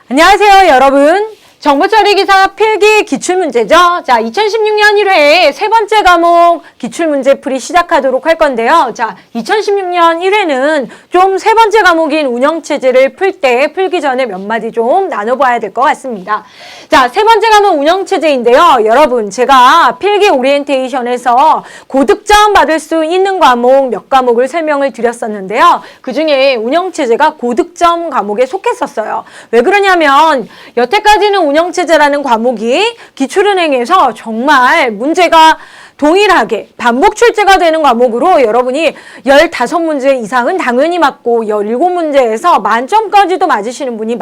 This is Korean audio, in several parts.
안녕하세요, 여러분. 정보처리기사 필기 기출문제죠. 자, 2016년 1회에 세 번째 과목 기출문제 풀이 시작하도록 할 건데요. 자, 2016년 1회는 좀 세 번째 과목인 운영체제를 풀 때 풀기 전에 몇 마디 좀 나눠봐야 될 것 같습니다. 자, 세 번째 과목 운영체제인데요. 여러분, 제가 필기 오리엔테이션에서 고득점 받을 수 있는 과목 몇 과목을 설명을 드렸었는데요. 그 중에 운영체제가 고득점 과목에 속했었어요. 왜 그러냐면 여태까지는 운영체제라는 과목이 기출은행에서 정말 문제가 동일하게 반복 출제가 되는 과목으로 여러분이 15문제 이상은 당연히 맞고 17문제에서 만점까지도 맞으시는 분이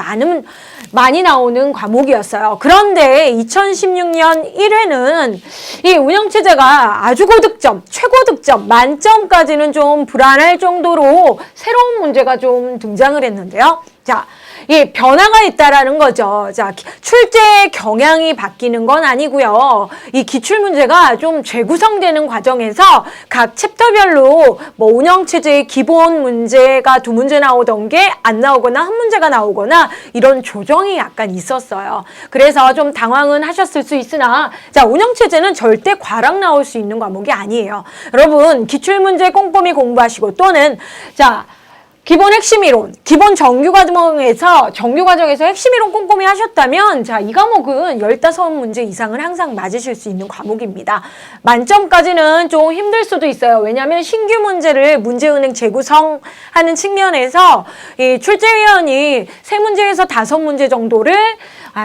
많이 나오는 과목이었어요. 그런데 2016년 1회는 이 운영체제가 아주 고득점, 최고득점, 만점까지는 좀 불안할 정도로 새로운 문제가 좀 등장을 했는데요. 자, 이 변화가 있다라는 거죠. 자, 출제 경향이 바뀌는 건 아니고요. 이 기출문제가 좀 재구성되는 과정에서 각 챕터별로 뭐 운영체제의 기본 문제가 2문제 나오던 게 안 나오거나 1문제가 나오거나 이런 조정이 약간 있었어요. 그래서 좀 당황은 하셨을 수 있으나 자, 운영체제는 절대 과락 나올 수 있는 과목이 아니에요. 여러분, 기출문제 꼼꼼히 공부하시고 또는 자, 기본 핵심 이론, 기본 정규과정에서 핵심 이론 꼼꼼히 하셨다면 자, 이 과목은 15문제 이상을 항상 맞으실 수 있는 과목입니다. 만점까지는 좀 힘들 수도 있어요. 왜냐하면 신규 문제를 문제은행 재구성하는 측면에서 이 출제위원이 3문제에서 5문제 정도를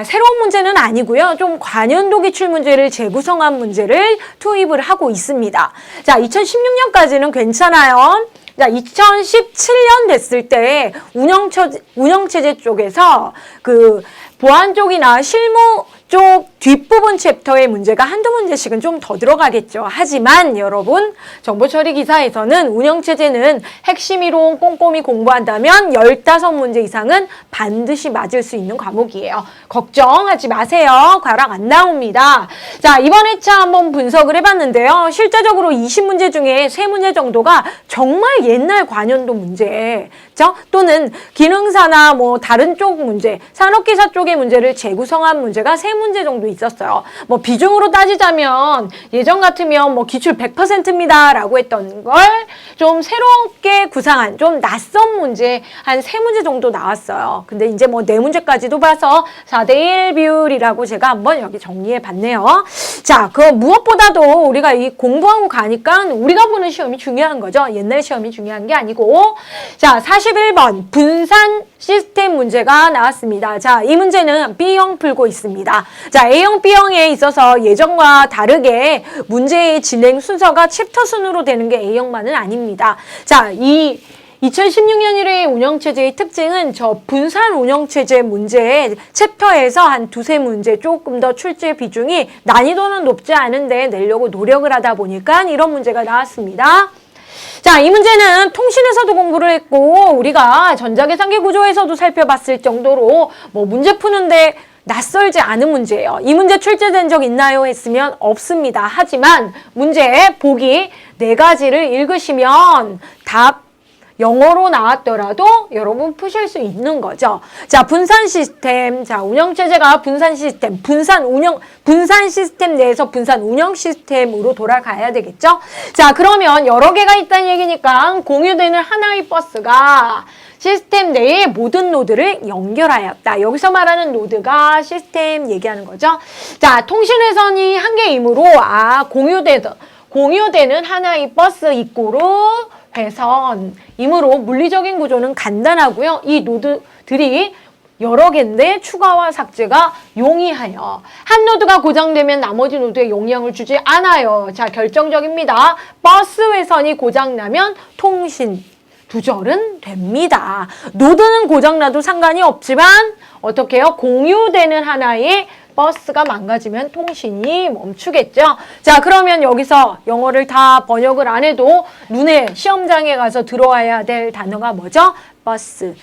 새로운 문제는 아니고요. 좀 관연도 기출 문제를 재구성한 문제를 투입을 하고 있습니다. 자, 2016년까지는 괜찮아요. 자, 2017년 됐을 때 운영체제 쪽에서 그 보안 쪽이나 실무 쪽 뒷부분 챕터의 문제가 한두 문제씩은 좀 더 들어가겠죠. 하지만 여러분, 정보처리 기사에서는 운영체제는 핵심 이론 꼼꼼히 공부한다면 15문제 이상은 반드시 맞을 수 있는 과목이에요. 걱정하지 마세요. 과락 안 나옵니다. 자, 이번 회차 한번 분석을 해봤는데요. 실제적으로 20문제 중에 3문제 정도가 정말 옛날 관연도 문제죠. 또는 기능사나 뭐 다른 쪽 문제, 산업기사 쪽의 문제를 재구성한 문제가 3문제 정도 있었어요. 뭐 비중으로 따지자면 예전 같으면 뭐 기출 100%입니다 라고 했던 걸 좀 새롭게 구상한 좀 낯선 문제 한 3문제 정도 나왔어요. 근데 이제 뭐 4문제까지도 봐서 4대1 비율이라고 제가 한번 여기 정리해 봤네요. 자, 그 무엇보다도 우리가 이 공부하고 가니까 우리가 보는 시험이 중요한 거죠. 옛날 시험이 중요한 게 아니고. 자, 41번 분산 시스템 문제가 나왔습니다. 자, 이 문제는 B형 풀고 있습니다. 자, A형, B형에 있어서 예전과 다르게 문제의 진행 순서가 챕터 순으로 되는 게 A형만은 아닙니다. 자, 이 2016년 1회 운영체제의 특징은 저 분산 운영체제 문제 챕터에서 한 2-3문제 조금 더 출제 비중이 난이도는 높지 않은데 내려고 노력을 하다 보니까 이런 문제가 나왔습니다. 자, 이 문제는 통신에서도 공부를 했고 우리가 전자계산기 구조에서도 살펴봤을 정도로 뭐 문제 푸는데 낯설지 않은 문제예요. 이 문제 출제된 적 있나요? 했으면 없습니다. 하지만 문제 보기 4가지를 읽으시면 답 영어로 나왔더라도 여러분 푸실 수 있는 거죠. 자, 분산 시스템. 자, 운영체제가 분산 시스템, 분산 시스템 내에서 분산 운영 시스템으로 돌아가야 되겠죠? 자, 그러면 여러 개가 있다는 얘기니까 공유되는 하나의 버스가 시스템 내의 모든 노드를 연결하였다. 여기서 말하는 노드가 시스템 얘기하는 거죠. 자, 통신회선이 한 개이므로 공유되는 하나의 버스 입구로 회선이므로 물리적인 구조는 간단하고요. 이 노드들이 여러 개인데 추가와 삭제가 용이하여 한 노드가 고장되면 나머지 노드에 영향을 주지 않아요. 자, 결정적입니다. 버스 회선이 고장나면 통신 두절은 됩니다. 노드는 고장나도 상관이 없지만 어떻게 해요? 공유되는 하나의 버스가 망가지면 통신이 멈추겠죠. 자, 그러면 여기서 영어를 다 번역을 안 해도 눈에 시험장에 가서 들어와야 될 단어가 뭐죠? 버스,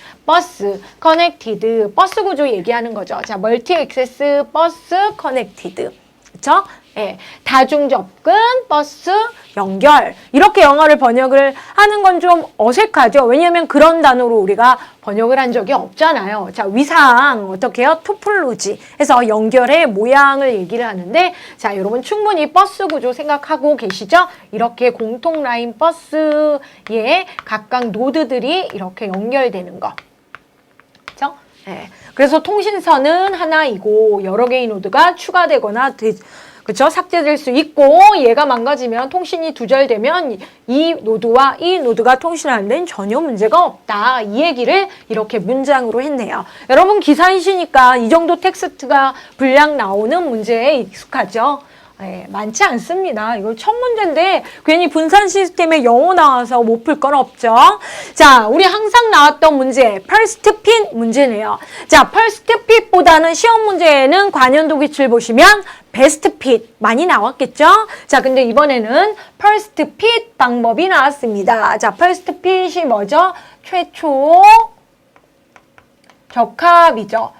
커넥티드, 버스 구조 얘기하는 거죠. 자, 멀티 액세스, 버스, 커넥티드. 그쵸? 예, 다중 접근, 버스, 연결. 이렇게 영어를 번역을 하는 건 좀 어색하죠. 왜냐하면 그런 단어로 우리가 번역을 한 적이 없잖아요. 자, 위상 어떻게 해요? 토폴로지 해서 연결의 모양을 얘기를 하는데, 자, 여러분 충분히 버스 구조 생각하고 계시죠? 이렇게 공통 라인 버스에 각각 노드들이 이렇게 연결되는 거. 그렇죠? 네. 그래서 통신선은 하나이고 여러 개의 노드가 추가되거나 그쵸? 삭제될 수 있고, 얘가 망가지면 통신이 두절되면 이 노드와 이 노드가 통신하는 데는 전혀 문제가 없다. 이 얘기를 이렇게 문장으로 했네요. 여러분 기사이시니까 이 정도 텍스트가 분량 나오는 문제에 익숙하죠? 네, 많지 않습니다. 이거 첫 문제인데 괜히 분산 시스템에 영어 나와서 못 풀 건 없죠. 자, 우리 항상 나왔던 문제, 퍼스트 핏 문제네요. 자, 퍼스트 핏보다는 시험 문제에는 관연도 기출 보시면 베스트 핏 많이 나왔겠죠? 자, 근데 이번에는 퍼스트 핏 방법이 나왔습니다. 자, 퍼스트 핏이 뭐죠? 최초 적합이죠.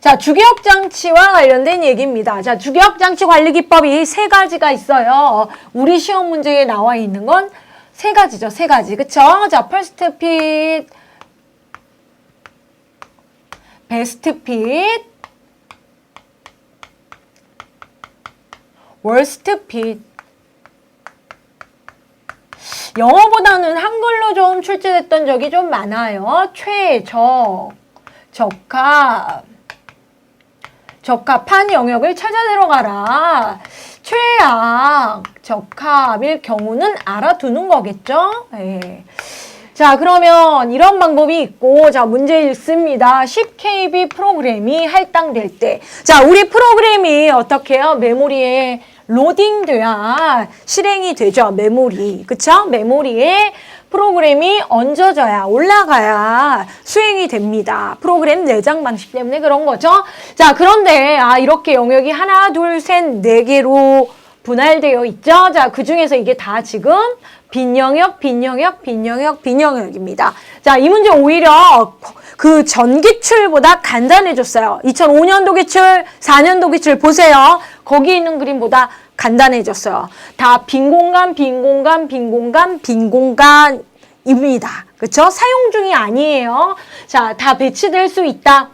자, 주기억장치와 관련된 얘기입니다. 자, 주기억장치 관리기법이 세 가지가 있어요. 우리 시험 문제에 나와 있는 건 세 가지죠. 세 가지. 그쵸? 자, 퍼스트 핏, 베스트 핏, 월스트 핏. 영어보다는 한글로 좀 출제됐던 적이 좀 많아요. 최적, 적합, 적합한 영역을 찾아 들어가라. 최악, 적합일 경우는 알아두는 거겠죠? 네. 자, 그러면 이런 방법이 있고, 자, 문제 읽습니다. 10KB 프로그램이 할당될 때. 자, 우리 프로그램이 어떻게 해요? 메모리에 로딩돼야 실행이 되죠. 메모리. 그쵸? 메모리에 프로그램이 얹어져야 올라가야 수행이 됩니다. 프로그램 내장 방식 때문에 그런 거죠. 자, 그런데 이렇게 영역이 하나, 둘, 셋, 네 개로 분할되어 있죠. 자, 그 중에서 이게 다 지금 빈 영역, 빈 영역, 빈 영역, 빈 영역입니다. 자, 이 문제 오히려 그 전 기출보다 간단해졌어요. 2005년도 기출, 4년도 기출 보세요. 거기 있는 그림보다 간단해졌어요. 다 빈 공간, 빈 공간, 빈 공간, 빈 공간입니다. 그쵸? 사용 중이 아니에요. 자, 다 배치될 수 있다.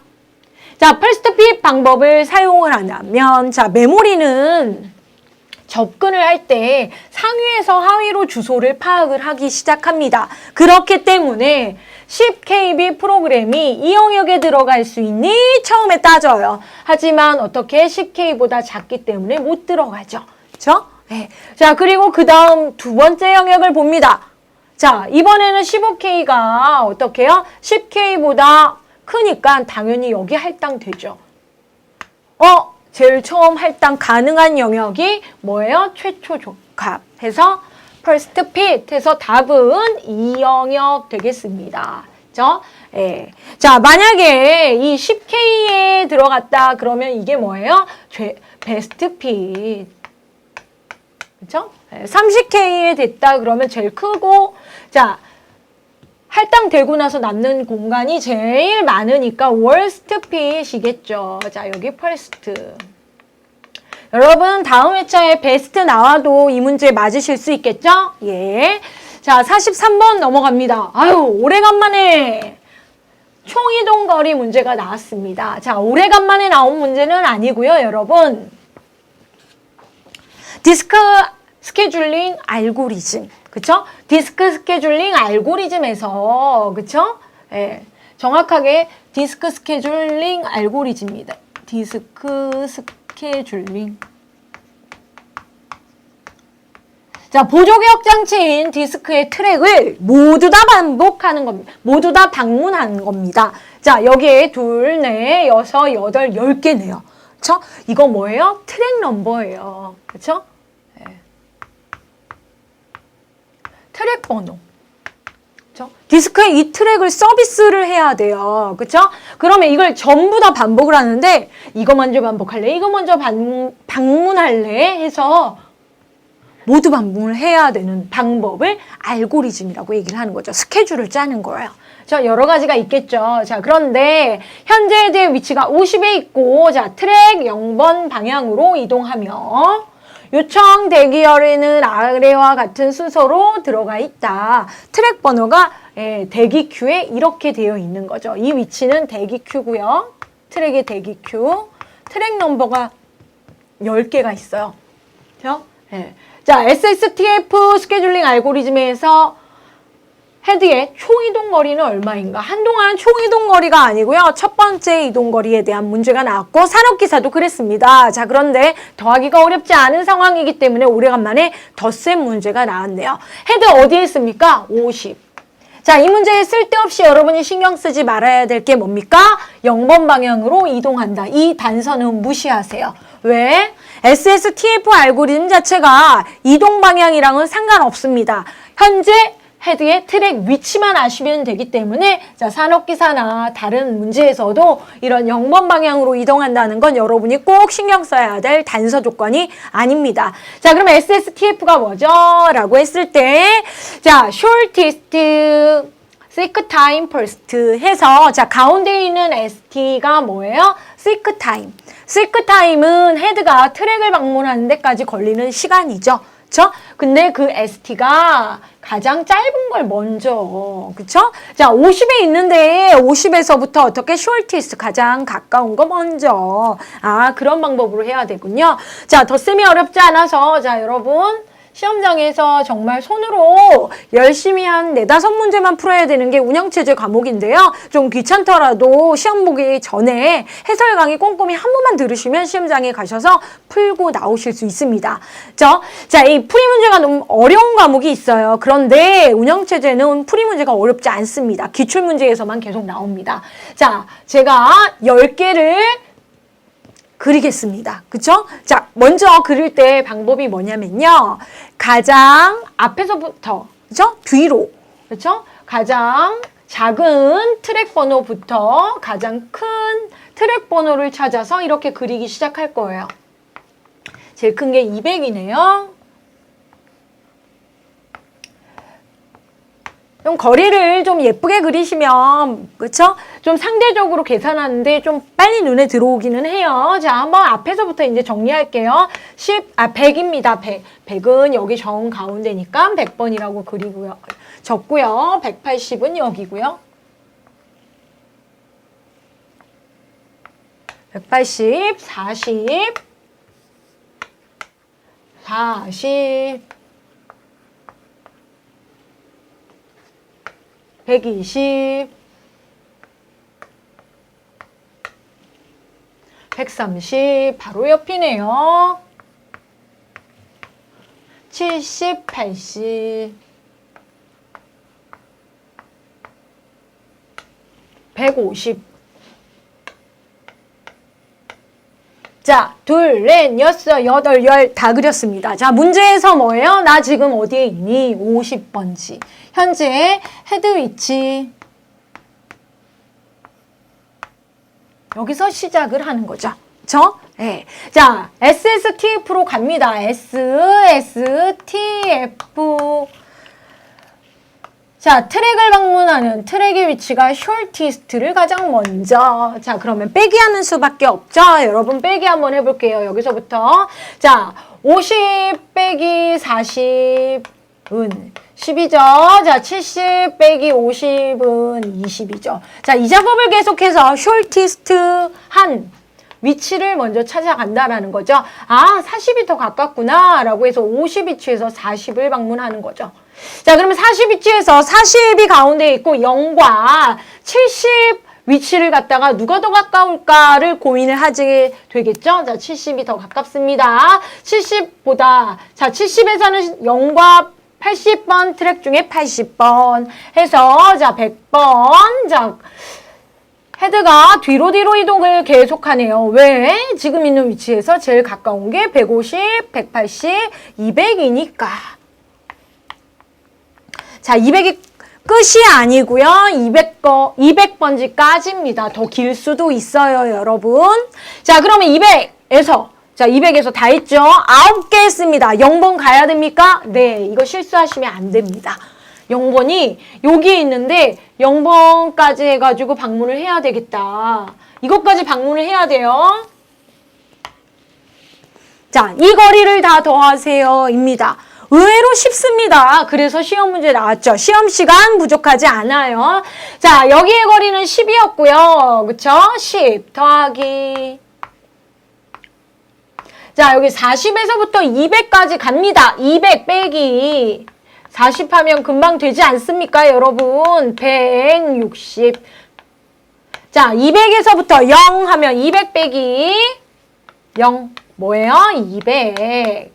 자, 퍼스트 핏 방법을 사용을 하면, 자, 메모리는 접근을 할 때 상위에서 하위로 주소를 파악을 하기 시작합니다. 그렇기 때문에 10KB 프로그램이 이 영역에 들어갈 수 있니? 처음에 따져요. 하지만 어떻게 10K보다 작기 때문에 못 들어가죠. 그렇죠? 네. 자, 그리고 그 다음 두 번째 영역을 봅니다. 자, 이번에는 15K가 어떻게 해요? 10K보다 크니까 당연히 여기 할당되죠. 제일 처음 할당 가능한 영역이 뭐예요? 최초 적합 해서 first fit 해서 답은 이 영역 되겠습니다. 그죠? 예. 자, 만약에 이 10K에 들어갔다 그러면 이게 뭐예요? best fit. 그죠? 30K에 됐다 그러면 제일 크고, 자, 할당되고 나서 남는 공간이 제일 많으니까 worst fit이겠죠. 자, 여기 first. 여러분 다음 회차에 베스트 나와도 이 문제 맞으실 수 있겠죠? 예. 자, 43번 넘어갑니다. 아유, 오래간만에 총이동 거리 문제가 나왔습니다. 자, 오래간만에 나온 문제는 아니고요, 여러분. 디스크 스케줄링 알고리즘. 그쵸? 디스크 스케줄링 알고리즘에서, 그쵸? 예. 정확하게 디스크 스케줄링 알고리즘입니다. 디스크 스케줄링. 자, 보조기억 장치인 디스크의 트랙을 모두 다 반복하는 겁니다. 모두 다 방문하는 겁니다. 자, 여기에 2, 4, 6, 8, 10개네요. 그쵸? 이거 뭐예요? 트랙 넘버예요. 그쵸? 트랙 번호. 그쵸? 디스크에 이 트랙을 서비스를 해야 돼요. 그쵸? 그러면 이걸 전부 다 반복을 하는데 이거 먼저 반복할래? 이거 먼저 방문할래? 해서 모두 반복을 해야 되는 방법을 알고리즘이라고 얘기를 하는 거죠. 스케줄을 짜는 거예요. 자, 여러 가지가 있겠죠. 자, 그런데 현재 헤드의 위치가 50에 있고, 자, 트랙 0번 방향으로 이동하며 요청 대기열에는 아래와 같은 순서로 들어가 있다. 트랙 번호가 대기 큐에 이렇게 되어 있는 거죠. 이 위치는 대기 큐고요. 트랙의 대기 큐. 트랙 넘버가 10개가 있어요. 그렇죠? 네. 자, SSTF 스케줄링 알고리즘에서 헤드의 총이동 거리는 얼마인가? 한동안 총이동 거리가 아니고요. 첫 번째 이동 거리에 대한 문제가 나왔고 산업기사도 그랬습니다. 자, 그런데 더하기가 어렵지 않은 상황이기 때문에 오래간만에 덧셈 문제가 나왔네요. 헤드 어디에 있습니까? 50. 자, 이 문제에 쓸데없이 여러분이 신경 쓰지 말아야 될 게 뭡니까? 0번 방향으로 이동한다. 이 단서는 무시하세요. 왜? SSTF 알고리즘 자체가 이동 방향이랑은 상관없습니다. 현재 헤드의 트랙 위치만 아시면 되기 때문에 자, 산업기사나 다른 문제에서도 이런 0번 방향으로 이동한다는 건 여러분이 꼭 신경 써야 될 단서 조건이 아닙니다. 자, 그럼 SSTF가 뭐죠? 라고 했을 때 자, shortest seek time first 해서 자, 가운데 있는 ST가 뭐예요? seek time. seek time은 헤드가 트랙을 방문하는 데까지 걸리는 시간이죠. 그쵸? 근데 그 ST가 가장 짧은 걸 먼저, 그쵸? 자, 50에 있는데 50에서부터 어떻게 shortest 가장 가까운 거 먼저. 아, 그런 방법으로 해야 되군요. 자, 덧셈이 어렵지 않아서 자, 여러분 시험장에서 정말 손으로 열심히 한 4-5문제만 풀어야 되는 게 운영체제 과목인데요. 좀 귀찮더라도 시험 보기 전에 해설 강의 꼼꼼히 한 번만 들으시면 시험장에 가셔서 풀고 나오실 수 있습니다. 자, 이 풀이 문제가 너무 어려운 과목이 있어요. 그런데 운영체제는 풀이 문제가 어렵지 않습니다. 기출문제에서만 계속 나옵니다. 자, 제가 10개를 그리겠습니다. 그쵸? 자, 먼저 그릴 때 방법이 뭐냐면요. 가장 앞에서부터, 그쵸? 뒤로, 그쵸? 가장 작은 트랙 번호부터 가장 큰 트랙 번호를 찾아서 이렇게 그리기 시작할 거예요. 제일 큰 게 200이네요. 좀 거리를 좀 예쁘게 그리시면, 그쵸? 좀 상대적으로 계산하는데 좀 빨리 눈에 들어오기는 해요. 자, 한번 앞에서부터 이제 정리할게요. 100입니다. 100. 100은 여기 정 가운데니까 100번이라고 그리고요. 적고요. 180은 여기고요. 180, 40, 40, 120, 130, 바로 옆이네요. 70, 80, 150. 자, 둘, 넷, 여섯, 여덟, 열 다 그렸습니다. 자, 문제에서 뭐예요? 나 지금 어디에 있니? 50번지. 현재 헤드 위치. 여기서 시작을 하는 거죠. 그쵸? 네. 자, SSTF로 갑니다. SSTF. 자, 트랙을 방문하는 트랙의 위치가 shortest를 가장 먼저. 자, 그러면 빼기 하는 수밖에 없죠? 여러분 빼기 한번 해볼게요. 여기서부터. 자, 50 빼기 40은 10이죠. 자, 70 빼기 50은 20이죠. 자, 이 작업을 계속해서 shortest 한 위치를 먼저 찾아간다라는 거죠. 아, 40이 더 가깝구나 라고 해서 50 위치에서 40을 방문하는 거죠. 자, 그러면 40 위치에서 40이 가운데 있고 0과 70 위치를 갖다가 누가 더 가까울까를 고민을 하게 되겠죠. 자, 70이 더 가깝습니다. 70보다 자, 70에서는 0과 80번 트랙 중에 80번 해서 자, 100번 자, 헤드가 뒤로 이동을 계속하네요. 왜? 지금 있는 위치에서 제일 가까운 게 150, 180, 200이니까. 자, 200이 끝이 아니고요. 200번지까지입니다. 더 길 수도 있어요, 여러분. 자, 그러면 200에서 자, 200에서 다 했죠? 9개 했습니다. 0번 가야 됩니까? 네, 이거 실수하시면 안 됩니다. 0번이 여기에 있는데 0번까지 해가지고 방문을 해야 되겠다. 이것까지 방문을 해야 돼요. 자, 이 거리를 다 더하세요. 입니다. 의외로 쉽습니다. 그래서 시험 문제 나왔죠. 시험 시간 부족하지 않아요. 자, 여기의 거리는 10이었고요. 그쵸? 10 더하기. 자, 여기 40에서부터 200까지 갑니다. 200 빼기 40 하면 금방 되지 않습니까, 여러분? 160. 자, 200에서부터 0 하면 200 빼기 0. 뭐예요? 200.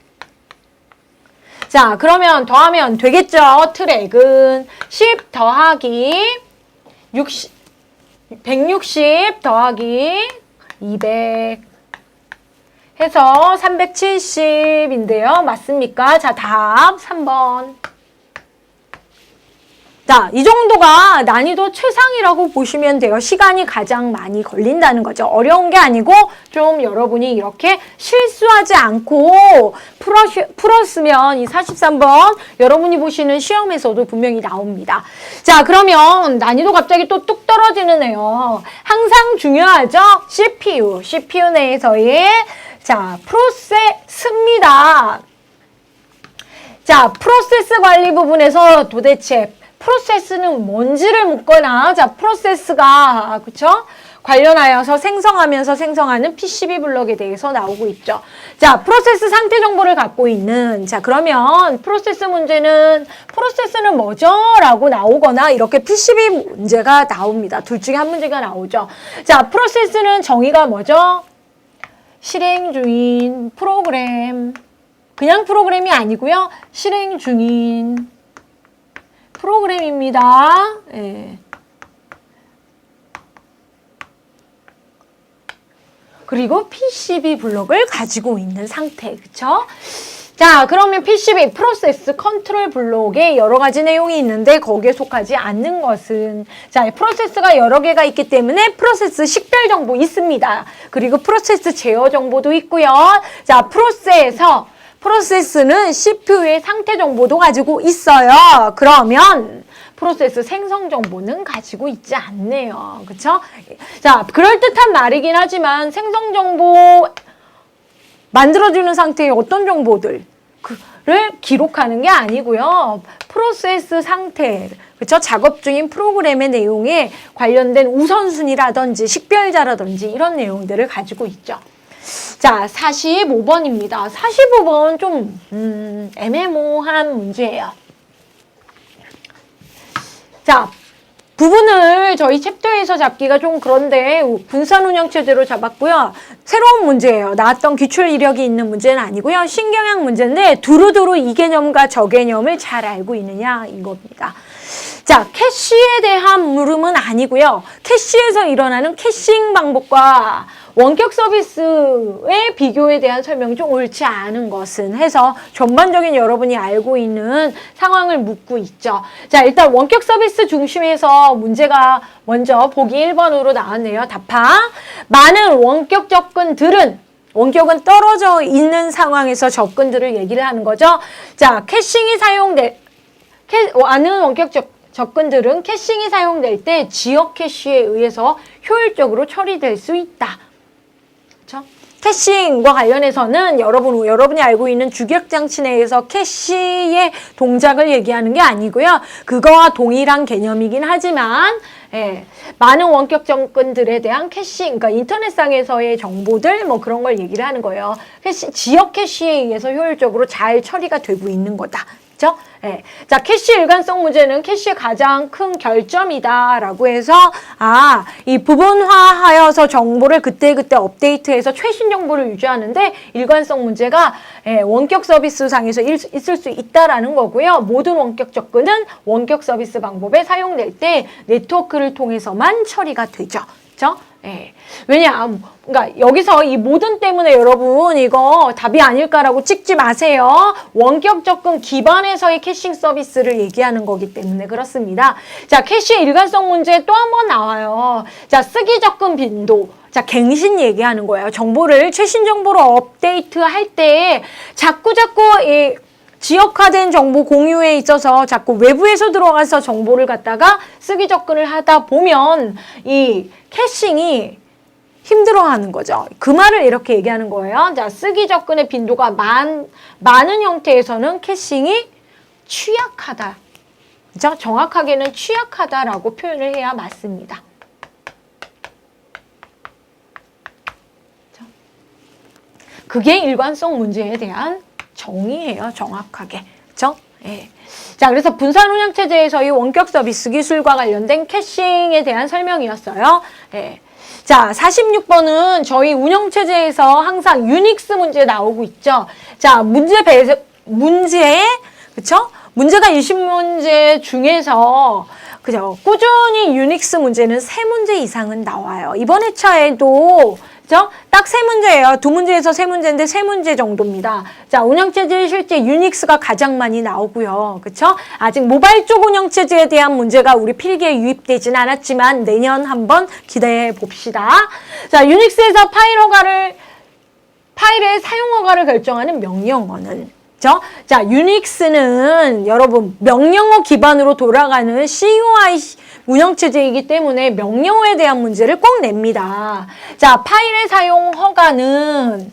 자, 그러면 더하면 되겠죠? 트랙은 10 더하기 60, 160 더하기 200 해서 370인데요. 맞습니까? 자, 답 3번. 자, 이 정도가 난이도 최상이라고 보시면 돼요. 시간이 가장 많이 걸린다는 거죠. 어려운 게 아니고 좀 여러분이 이렇게 실수하지 않고 풀었으면 이 43번 여러분이 보시는 시험에서도 분명히 나옵니다. 자, 그러면 난이도 갑자기 또 뚝 떨어지는 애요. 항상 중요하죠? CPU 내에서의 자, 프로세스입니다. 자, 프로세스 관리 부분에서 도대체 프로세스는 뭔지를 묻거나, 자, 프로세스가, 그쵸? 관련하여서 생성하면서 생성하는 PCB 블록에 대해서 나오고 있죠. 자, 프로세스 상태 정보를 갖고 있는, 자, 그러면 프로세스 문제는, 프로세스는 뭐죠? 라고 나오거나, 이렇게 PCB 문제가 나옵니다. 둘 중에 한 문제가 나오죠. 자, 프로세스는 정의가 뭐죠? 실행 중인 프로그램. 그냥 프로그램이 아니고요. 실행 중인 프로그램입니다. 예. 그리고 PCB 블록을 가지고 있는 상태, 그쵸? 자, 그러면 PCB, 프로세스 컨트롤 블록에 여러 가지 내용이 있는데 거기에 속하지 않는 것은, 자, 프로세스가 여러 개가 있기 때문에 프로세스 식별 정보 있습니다. 그리고 프로세스 제어 정보도 있고요. 자, 프로세스는 CPU의 상태 정보도 가지고 있어요. 그러면 프로세스 생성 정보는 가지고 있지 않네요. 그쵸? 자, 그럴듯한 말이긴 하지만 생성 정보 만들어주는 상태의 어떤 정보들을 기록하는 게 아니고요. 프로세스 상태, 그쵸? 작업 중인 프로그램의 내용에 관련된 우선순위라든지 식별자라든지 이런 내용들을 가지고 있죠. 자, 45번입니다. 45번 좀 애매모호한 문제예요. 자, 부분을 저희 챕터에서 잡기가 좀 그런데 분산운영체제로 잡았고요. 새로운 문제예요. 나왔던 기출 이력이 있는 문제는 아니고요. 신경향 문제인데 두루두루 이 개념과 저 개념을 잘 알고 있느냐 이겁니다. 자, 캐시에 대한 물음은 아니고요. 캐시에서 일어나는 캐싱 방법과 원격 서비스의 비교에 대한 설명이 좀 옳지 않은 것은 해서 전반적인 여러분이 알고 있는 상황을 묻고 있죠. 자, 일단 원격 서비스 중심에서 문제가 먼저 보기 1번으로 나왔네요. 답하. 많은 원격 접근들은 원격은 떨어져 있는 상황에서 접근들을 얘기를 하는 거죠. 자, 캐싱이 사용될 많은 원격 접근들은 캐싱이 사용될 때 지역 캐시에 의해서 효율적으로 처리될 수 있다. 그렇죠? 캐싱과 관련해서는 여러분이 알고 있는 주기억장치 내에서 캐시의 동작을 얘기하는 게 아니고요. 그거와 동일한 개념이긴 하지만 많은 원격 접근들에 대한 캐싱, 그러니까 인터넷상에서의 정보들 뭐 그런 걸 얘기를 하는 거예요. 지역 캐시에 의해서 효율적으로 잘 처리가 되고 있는 거다. 그렇죠? 예. 자, 캐시 일관성 문제는 캐시의 가장 큰 결점이다라고 해서 이 부분화하여서 정보를 그때그때 업데이트해서 최신 정보를 유지하는데 일관성 문제가 원격 서비스 상에서 있을 수 있다라는 거고요. 모든 원격 접근은 원격 서비스 방법에 사용될 때 네트워크를 통해서만 처리가 되죠. 그렇죠? 예. 왜냐, 그러니까 여기서 이 모든 때문에 여러분 이거 답이 아닐까라고 찍지 마세요. 원격 접근 기반에서의 캐싱 서비스를 얘기하는 거기 때문에 그렇습니다. 자, 캐시의 일관성 문제 또 한 번 나와요. 자, 쓰기 접근 빈도. 자, 갱신 얘기하는 거예요. 정보를, 최신 정보를 업데이트 할 때 자꾸 이 지역화된 정보 공유에 있어서 자꾸 외부에서 들어가서 정보를 갖다가 쓰기 접근을 하다 보면 이 캐싱이 힘들어하는 거죠. 그 말을 이렇게 얘기하는 거예요. 자, 쓰기 접근의 빈도가 많은 형태에서는 캐싱이 취약하다. 그죠? 정확하게는 취약하다라고 표현을 해야 맞습니다. 그게 일관성 문제에 대한 정의예요. 정확하게. 그죠? 예. 자, 그래서 분산 운영 체제에서의 원격 서비스 기술과 관련된 캐싱에 대한 설명이었어요. 예. 자, 46번은 저희 운영 체제에서 항상 유닉스 문제 나오고 있죠. 자, 그쵸? 문제가 20문제 중에서 그죠? 꾸준히 유닉스 문제는 3문제 이상은 나와요. 이번 회차에도 그죠? 딱 3문제예요. 2문제에서 3문제인데 3문제 정도입니다. 자, 운영체제 실제 유닉스가 가장 많이 나오고요. 그쵸? 아직 모바일 쪽 운영체제에 대한 문제가 우리 필기에 유입되진 않았지만 내년 한번 기대해 봅시다. 자, 유닉스에서 파일의 사용 허가를 결정하는 명령어는 그죠? 자, 유닉스는 여러분 명령어 기반으로 돌아가는 CUI 운영체제이기 때문에 명령어에 대한 문제를 꼭 냅니다. 자, 파일의 사용 허가는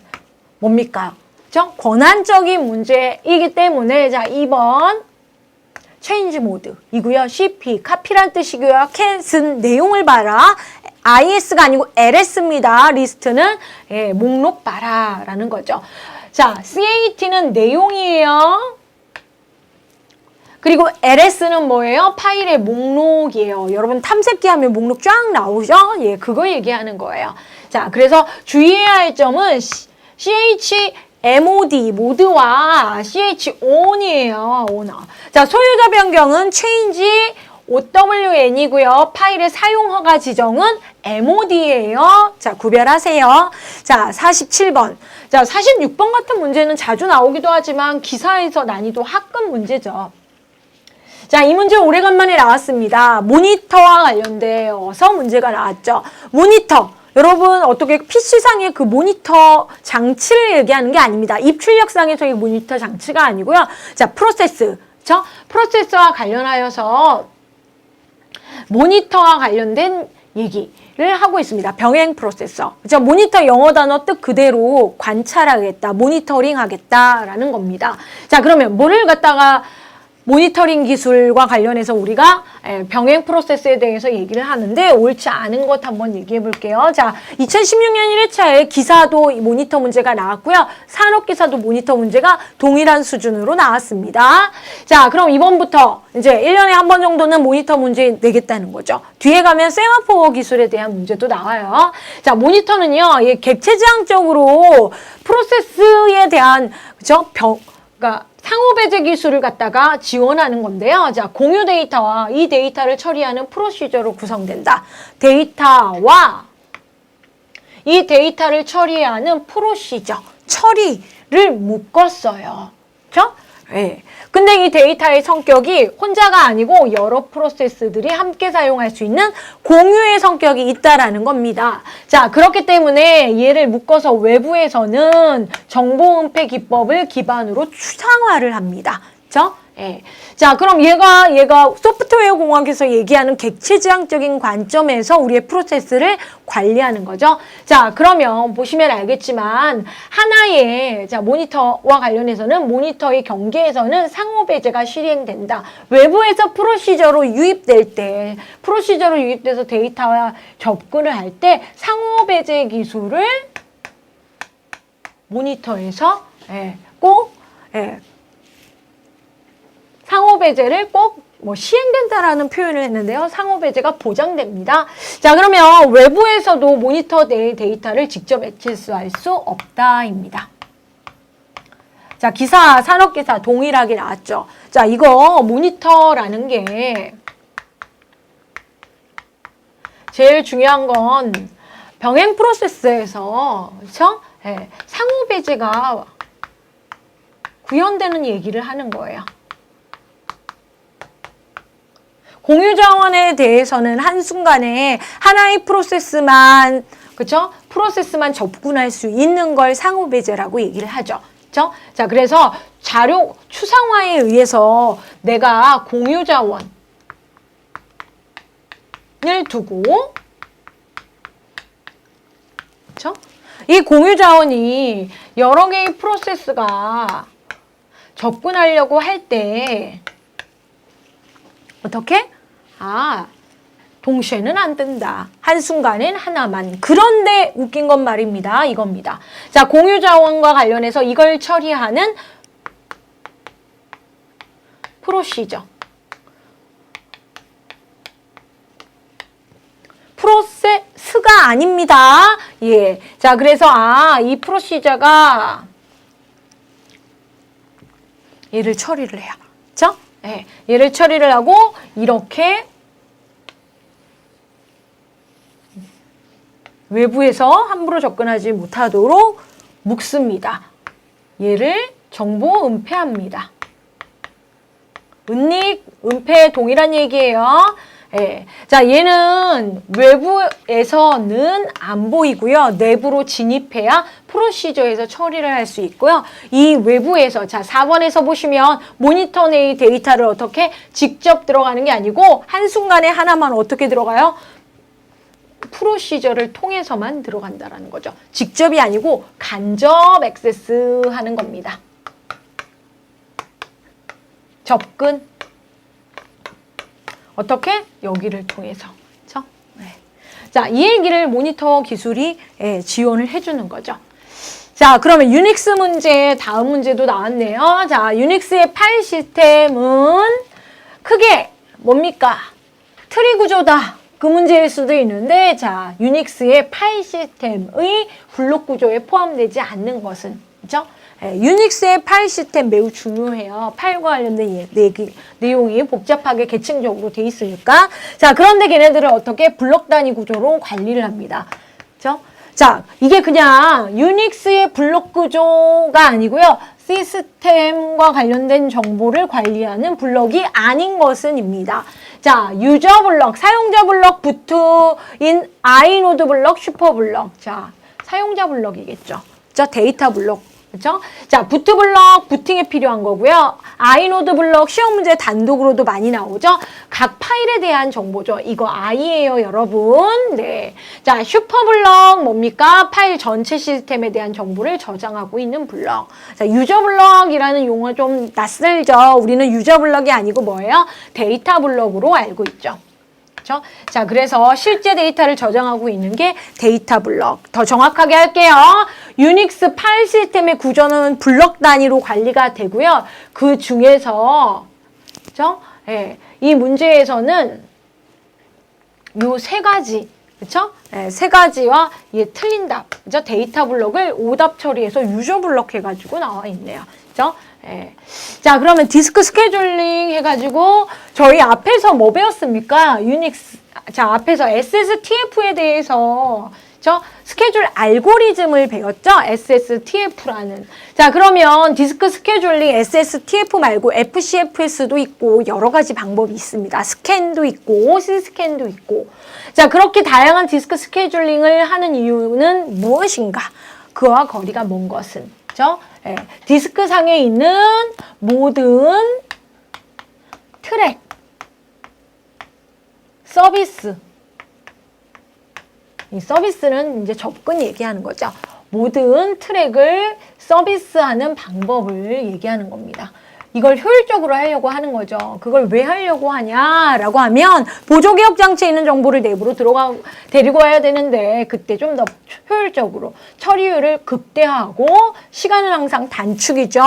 뭡니까? 그죠? 권한적인 문제이기 때문에 자, 2번 체인지 모드 이고요. CP, 카피란 뜻이고요. 캣은 내용을 봐라. IS가 아니고 LS입니다. 리스트는 예, 목록 봐라 라는 거죠. 자, CAT는 내용이에요. 그리고 LS는 뭐예요? 파일의 목록이에요. 여러분 탐색기 하면 목록 쫙 나오죠? 예, 그거 얘기하는 거예요. 자, 그래서 주의해야 할 점은 CHMOD 모드와 CHON이에요. 오너. 자, 소유자 변경은 change OWN이고요. 파일의 사용 허가 지정은 MOD예요. 자, 구별하세요. 자, 47번. 자, 46번 같은 문제는 자주 나오기도 하지만 기사에서 난이도 하급 문제죠. 자, 이 문제 오래간만에 나왔습니다. 모니터와 관련되어서 문제가 나왔죠. 모니터. 여러분 어떻게 PC상의 그 모니터 장치를 얘기하는 게 아닙니다. 입출력상에서의 모니터 장치가 아니고요. 자, 프로세스. 그쵸? 프로세스와 관련하여서 모니터와 관련된 얘기를 하고 있습니다. 병행 프로세서. 그죠? 모니터 영어 단어 뜻 그대로 관찰하겠다, 모니터링 하겠다라는 겁니다. 자, 그러면 뭐를 갖다가 모니터링 기술과 관련해서 우리가 병행 프로세스에 대해서 얘기를 하는데 옳지 않은 것 한번 얘기해 볼게요. 자, 2016년 1회차에 기사도 모니터 문제가 나왔고요. 산업기사도 모니터 문제가 동일한 수준으로 나왔습니다. 자, 그럼 이번부터 이제 1년에 한 번 정도는 모니터 문제 내겠다는 거죠. 뒤에 가면 세마포 기술에 대한 문제도 나와요. 자, 모니터는요, 객체지향적으로 프로세스에 대한, 그죠? 그러니까 상호 배제 기술을 갖다가 지원하는 건데요. 자, 공유 데이터와 이 데이터를 처리하는 프로시저로 구성된다. 데이터와 이 데이터를 처리하는 프로시저, 처리를 묶었어요. 그렇죠? 네. 근데 이 데이터의 성격이 혼자가 아니고 여러 프로세스들이 함께 사용할 수 있는 공유의 성격이 있다라는 겁니다. 자, 그렇기 때문에 얘를 묶어서 외부에서는 정보 은폐 기법을 기반으로 추상화를 합니다. 그렇죠? 예. 자, 그럼 얘가 소프트웨어 공학에서 얘기하는 객체지향적인 관점에서 우리의 프로세스를 관리하는 거죠. 자, 그러면 보시면 알겠지만 하나의 자, 모니터와 관련해서는 모니터의 경계에서는 상호 배제가 실행된다. 외부에서 프로시저로 유입돼서 데이터와 접근을 할 때 상호 배제 기술을 모니터에서 꼭 상호 배제를 꼭 시행된다라는 표현을 했는데요. 상호 배제가 보장됩니다. 자, 그러면 외부에서도 모니터 내 데이터를 직접 액세스할 수 없다입니다. 자, 기사, 산업기사 동일하게 나왔죠. 자, 이거 모니터라는 게 제일 중요한 건 병행 프로세스에서 그쵸? 예, 상호 배제가 구현되는 얘기를 하는 거예요. 공유 자원에 대해서는 한순간에 하나의 프로세스만 그쵸? 프로세스만 접근할 수 있는 걸 상호 배제라고 얘기를 하죠. 그쵸? 자, 그래서 자료 추상화에 의해서 내가 공유 자원을 두고 그쵸? 이 공유 자원이 여러 개의 프로세스가 접근하려고 할 때 어떻게? 동시에는 안 된다. 한순간엔 하나만. 그런데 웃긴 건 말입니다. 이겁니다. 자, 공유 자원과 관련해서 이걸 처리하는 프로시저. 프로세스가 아닙니다. 예. 자, 그래서 이 프로시저가 얘를 처리를 해요. 그렇죠? 예. 얘를 처리를 하고 이렇게 외부에서 함부로 접근하지 못하도록 묶습니다. 얘를 정보 은폐합니다. 은닉, 은폐 동일한 얘기예요. 예. 자, 얘는 외부에서는 안 보이고요. 내부로 진입해야 프로시저에서 처리를 할 수 있고요. 이 외부에서, 자, 4번에서 보시면 모니터 내의 데이터를 어떻게 직접 들어가는 게 아니고 한순간에 하나만 어떻게 들어가요? 프로시저를 통해서만 들어간다라는 거죠. 직접이 아니고 간접 액세스하는 겁니다. 접근. 어떻게? 여기를 통해서. 그렇죠? 네. 자, 이 얘기를 모니터 기술이 지원을 해주는 거죠. 자, 그러면 유닉스 문제, 다음 문제도 나왔네요. 자, 유닉스의 파일 시스템은 크게 뭡니까? 트리 구조다. 그 문제일 수도 있는데, 자, 유닉스의 파일 시스템의 블록 구조에 포함되지 않는 것은, 그죠? 유닉스의 파일 시스템 매우 중요해요. 파일과 관련된 내용이 복잡하게 계층적으로 돼 있으니까. 자, 그런데 걔네들은 어떻게 블록 단위 구조로 관리를 합니다. 그죠? 자, 이게 그냥 유닉스의 블록 구조가 아니고요. 시스템과 관련된 정보를 관리하는 블록이 아닌 것은입니다. 자, 유저 블록, 사용자 블록, 부트인 아이노드 블록, 슈퍼 블록. 자, 사용자 블록이겠죠. 자, 데이터 블록. 그렇죠? 자, 부트 블럭, 부팅에 필요한 거고요. 아이노드 블럭, 시험 문제 단독으로도 많이 나오죠? 각 파일에 대한 정보죠. 이거 I예요, 여러분. 네. 자, 슈퍼 블럭 뭡니까? 파일 전체 시스템에 대한 정보를 저장하고 있는 블럭. 자, 유저 블럭이라는 용어 좀 낯설죠? 우리는 유저 블럭이 아니고 뭐예요? 데이터 블럭으로 알고 있죠. 그렇죠? 자, 그래서 실제 데이터를 저장하고 있는 게 데이터 블럭. 더 정확하게 할게요. 유닉스 파일 시스템의 구조는 블럭 단위로 관리가 되고요. 그 중에서 그렇죠? 예, 이 문제에서는 요 세 가지, 그렇죠? 예, 세 가지와 이게 틀린 답, 그렇죠? 데이터 블럭을 오답 처리해서 유저 블럭 해가지고 나와 있네요. 그렇죠? 예. 자, 그러면 디스크 스케줄링 해가지고 저희 앞에서 뭐 배웠습니까? 유닉스. 자, 앞에서 SSTF에 대해서 저 스케줄 알고리즘을 배웠죠? SSTF라는. 자, 그러면 디스크 스케줄링 SSTF 말고 FCFS도 있고 여러 가지 방법이 있습니다. 스캔도 있고 C스캔도 있고. 자, 그렇게 다양한 디스크 스케줄링을 하는 이유는 무엇인가? 그와 거리가 먼 것은. 그죠? 예, 디스크 상에 있는 모든 트랙, 서비스. 이 서비스는 이제 접근 얘기하는 거죠. 모든 트랙을 서비스하는 방법을 얘기하는 겁니다. 이걸 효율적으로 하려고 하는 거죠. 그걸 왜 하려고 하냐라고 하면 보조기억 장치에 있는 정보를 내부로 데리고 와야 되는데 그때 좀 더 효율적으로 처리율을 극대화하고 시간은 항상 단축이죠.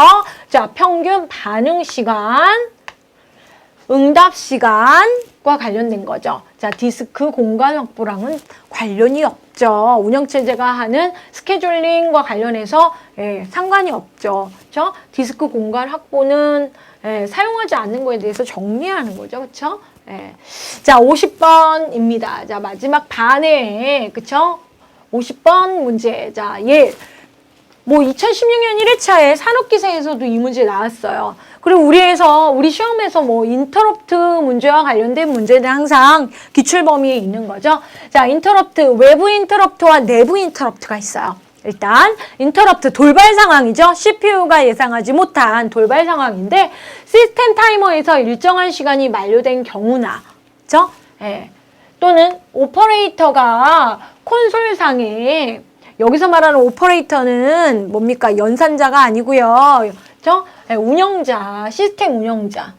자, 평균 반응 시간, 응답 시간과 관련된 거죠. 자, 디스크 공간 확보랑은 관련이 없죠. 운영체제가 하는 스케줄링과 관련해서 상관이 없죠. 그렇죠? 디스크 공간 확보는 사용하지 않는 거에 대해서 정리하는 거죠. 그렇죠? 자, 50번입니다. 자, 마지막 반에 그렇죠? 50번 문제. 자, 뭐 2016년 1회차에 산업기사에서도 이 문제 나왔어요. 그리고 우리 시험에서 뭐 인터럽트 문제와 관련된 문제는 항상 기출 범위에 있는 거죠. 자, 외부 인터럽트와 내부 인터럽트가 있어요. 일단 인터럽트 돌발 상황이죠. CPU가 예상하지 못한 돌발 상황인데 시스템 타이머에서 일정한 시간이 만료된 경우나, 그죠? 예. 또는 오퍼레이터가 콘솔상에, 여기서 말하는 오퍼레이터는 뭡니까? 연산자가 아니고요. 그죠? 예, 운영자, 시스템 운영자.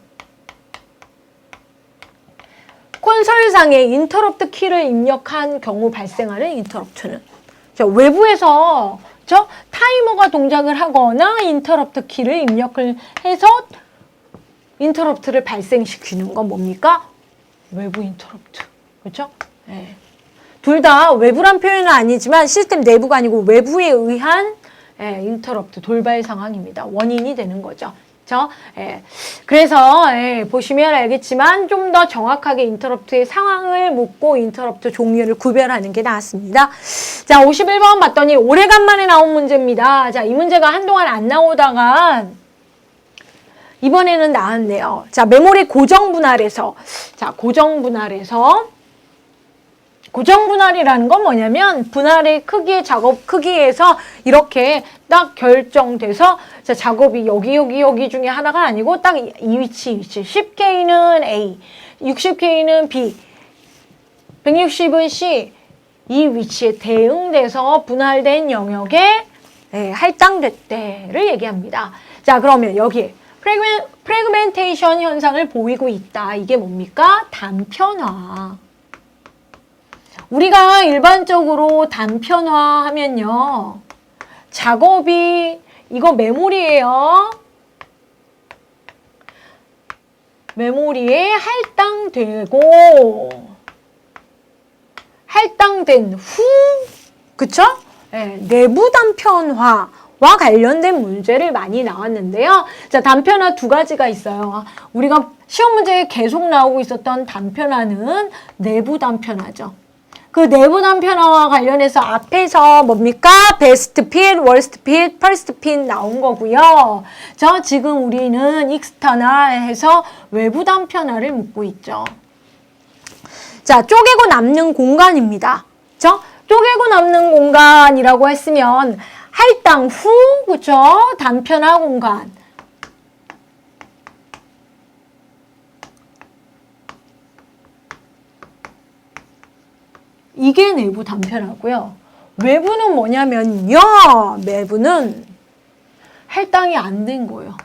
콘솔상에 인터럽트 키를 입력한 경우 발생하는 인터럽트는, 외부에서 타이머가 동작을 하거나 인터럽트 키를 입력을 해서 인터럽트를 발생시키는 건 뭡니까? 외부 인터럽트. 그렇죠? 네. 둘 다 외부란 표현은 아니지만 시스템 내부가 아니고 외부에 의한 인터럽트, 돌발 상황입니다. 원인이 되는 거죠. 그렇죠? 그래서 보시면 알겠지만 좀 더 정확하게 인터럽트의 상황을 묻고 인터럽트 종류를 구별하는 게 낫습니다. 자, 51번 봤더니 오래간만에 나온 문제입니다. 자, 이 문제가 한동안 안 나오다가 이번에는 나왔네요. 자, 메모리 고정분할에서, 고정분할이라는 건 뭐냐면 분할의 크기의 작업 크기에서 이렇게 딱 결정돼서, 자, 작업이 여기 중에 하나가 아니고 딱 이 위치 10K는 A, 60K는 B, 160은 C, 이 위치에 대응돼서 분할된 영역에 할당됐대를 얘기합니다. 자, 그러면 여기에 프래그멘테이션 현상을 보이고 있다. 이게 뭡니까? 단편화. 우리가 일반적으로 단편화 하면요, 작업이, 이거 메모리예요. 메모리에 할당된 후, 그쵸? 내부 단편화와 관련된 문제를 많이 나왔는데요. 자, 단편화 두 가지가 있어요. 우리가 시험 문제에 계속 나오고 있었던 단편화는 내부 단편화죠. 그 내부 단편화와 관련해서 앞에서 뭡니까? 베스트 핏, 월스트 핏, 퍼스트 핏 나온 거고요. 자, 지금 우리는 익스터널해서 외부 단편화를 묻고 있죠. 자, 쪼개고 남는 공간입니다. 그쵸? 쪼개고 남는 공간이라고 했으면 할당 후, 그쵸? 단편화 공간. 이게 내부 단편화고요. 외부는 뭐냐면요. 외부는 할당이 안 된 거예요.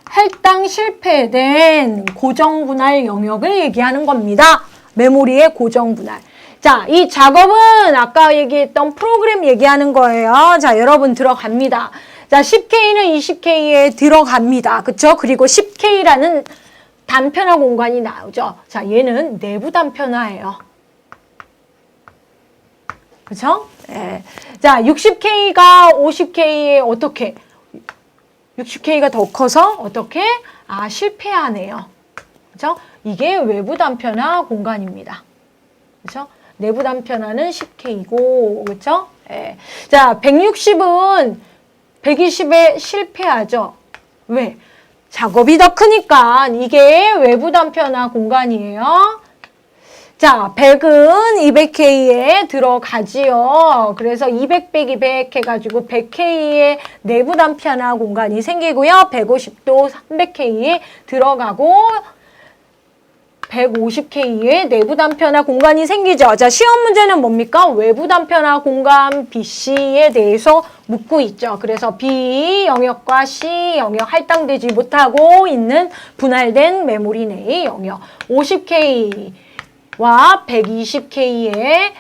할당 실패된 고정분할 영역을 얘기하는 겁니다. 메모리의 고정분할. 자, 이 작업은 아까 얘기했던 프로그램 얘기하는 거예요. 자, 여러분 들어갑니다. 자, 10K는 20K에 들어갑니다. 그쵸? 그리고 10K라는 단편화 공간이 나오죠. 자, 얘는 내부 단편화예요. 그쵸? 예. 자, 60K가 50K에 어떻게? 60K가 더 커서 어떻게? 아, 실패하네요. 그쵸? 이게 외부 단편화 공간입니다. 그쵸? 내부 단편화는 10K이고, 그쵸? 예. 자, 160은 120에 실패하죠. 왜? 작업이 더 크니까 이게 외부 단편화 공간이에요. 자, 100은 200K에 들어가지요. 그래서 200 빼기 100 해가지고 100K의 내부 단편화 공간이 생기고요. 150도 300K에 들어가고 150K의 내부 단편화 공간이 생기죠. 자, 시험 문제는 뭡니까? 외부 단편화 공간 BC에 대해서 묻고 있죠. 그래서 B 영역과 C 영역 할당되지 못하고 있는 분할된 메모리 내의 영역 50K와 120K의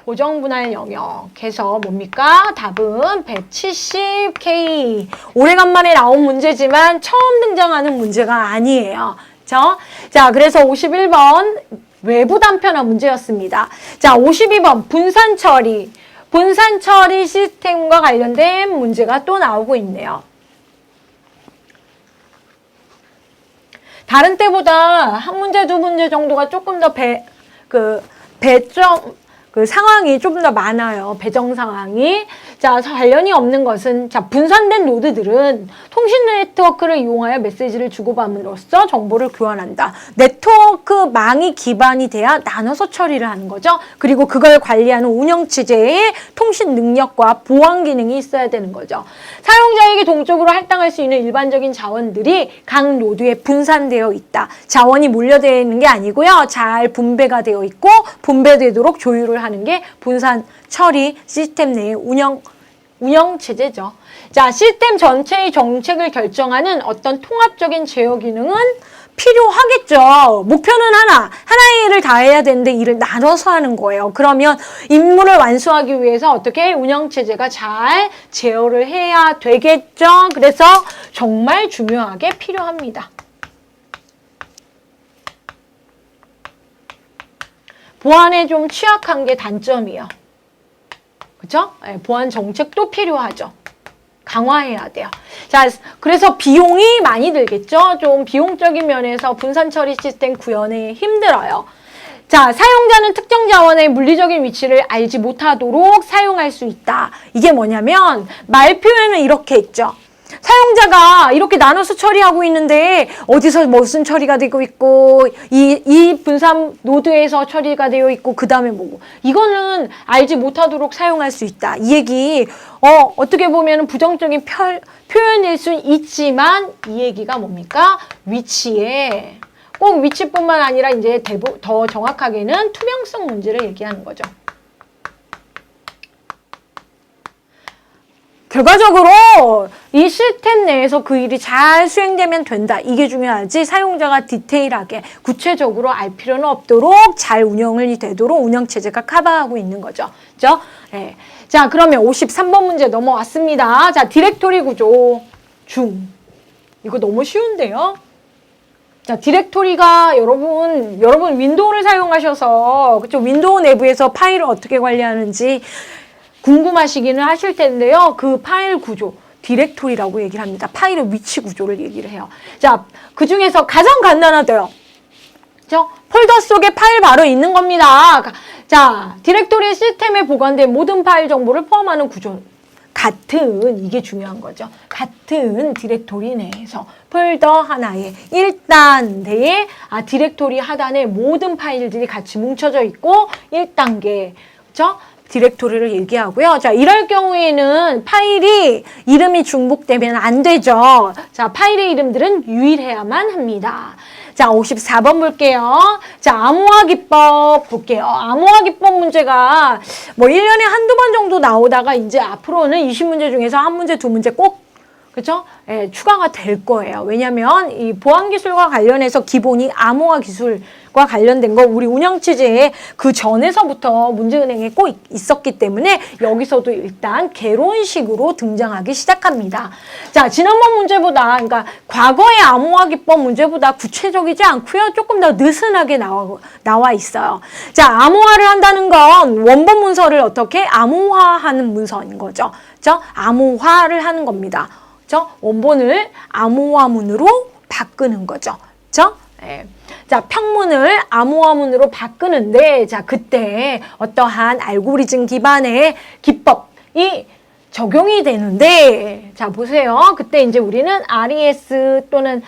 고정분할 영역에서 뭡니까? 답은 170K. 오래간만에 나온 문제지만 처음 등장하는 문제가 아니에요. 그렇죠? 자, 그래서 51번 외부 단편화 문제였습니다. 자, 52번 분산 처리. 분산 처리 시스템과 관련된 문제가 또 나오고 있네요. 다른 때보다 한 문제, 두 문제 정도가 조금 더 배점, 그 상황이 좀 더 많아요. 배정 상황이. 자, 관련이 없는 것은, 자, 분산된 노드들은 통신 네트워크를 이용하여 메시지를 주고받음으로써 정보를 교환한다. 네트워크망이 기반이 돼야 나눠서 처리를 하는 거죠. 그리고 그걸 관리하는 운영체제의 통신 능력과 보안 기능이 있어야 되는 거죠. 사용자에게 동적으로 할당할 수 있는 일반적인 자원들이 각 노드에 분산되어 있다. 자원이 몰려되어 있는 게 아니고요. 잘 분배가 되어 있고 분배되도록 조율을 하는 게 분산 처리 시스템 내의 운영 체제죠. 자, 시스템 전체의 정책을 결정하는 어떤 통합적인 제어 기능은 필요하겠죠. 목표는 하나의 일을 다 해야 되는데 일을 나눠서 하는 거예요. 그러면 임무를 완수하기 위해서 어떻게 운영체제가 잘 제어를 해야 되겠죠. 그래서 정말 중요하게 필요합니다. 보안에 좀 취약한 게 단점이에요. 그죠? 보안 정책도 필요하죠. 강화해야 돼요. 자, 그래서 비용이 많이 들겠죠? 좀 비용적인 면에서 분산 처리 시스템 구현이 힘들어요. 자, 사용자는 특정 자원의 물리적인 위치를 알지 못하도록 사용할 수 있다. 이게 뭐냐면 말 표현은 이렇게 있죠. 사용자가 이렇게 나눠서 처리하고 있는데 어디서 무슨 처리가 되고 있고 이 분산 노드에서 처리가 되어 있고 그 다음에 뭐고 이거는 알지 못하도록 사용할 수 있다. 이 얘기 어떻게 보면 부정적인 표현일 수 있지만 이 얘기가 뭡니까? 위치에 꼭 위치뿐만 아니라 이제 더 정확하게는 투명성 문제를 얘기하는 거죠. 결과적으로 이 시스템 내에서 그 일이 잘 수행되면 된다. 이게 중요하지 사용자가 디테일하게 구체적으로 알 필요는 없도록 잘 운영이 되도록 운영체제가 커버하고 있는 거죠. 그죠? 네. 자, 그러면 53번 문제 넘어왔습니다. 자, 디렉토리 구조 중. 이거 너무 쉬운데요? 자, 디렉토리가 여러분 윈도우를 사용하셔서 그쵸? 윈도우 내부에서 파일을 어떻게 관리하는지 궁금하시기는 하실 텐데요. 그 파일 구조, 디렉토리라고 얘기를 합니다. 파일의 위치 구조를 얘기를 해요. 자, 그 중에서 가장 간단하대요. 그죠? 폴더 속에 파일 바로 있는 겁니다. 자, 디렉토리 시스템에 보관된 모든 파일 정보를 포함하는 구조. 같은, 이게 중요한 거죠. 같은 디렉토리 내에서 폴더 하나에 1단계에 디렉토리 하단에 모든 파일들이 같이 뭉쳐져 있고 1단계, 그죠? 디렉토리를 얘기하고요. 자, 이럴 경우에는 파일이 이름이 중복되면 안 되죠. 자, 파일의 이름들은 유일해야만 합니다. 자, 54번 볼게요. 자, 암호화 기법 볼게요. 암호화 기법 문제가 뭐 1년에 한두 번 정도 나오다가 이제 앞으로는 20문제 중에서 한 문제, 두 문제 꼭 그죠? 예, 추가가 될 거예요. 왜냐면 이 보안 기술과 관련해서 기본이 암호화 기술과 관련된 거 우리 운영체제에 그 전에서부터 문제은행에 꼭 있었기 때문에 여기서도 일단 개론식으로 등장하기 시작합니다. 자, 지난번 문제보다 그러니까 과거의 암호화 기법 문제보다 구체적이지 않고요. 조금 더 느슨하게 나와 있어요. 자, 암호화를 한다는 건 원본 문서를 어떻게 암호화하는 문서인 거죠. 그죠? 암호화를 하는 겁니다. 원본을 암호화문으로 바꾸는 거죠. 그죠? 네. 자, 평문을 암호화문으로 바꾸는데, 자, 그때 어떠한 알고리즘 기반의 기법이 적용이 되는데, 자, 보세요. 그때 이제 우리는 RES 또는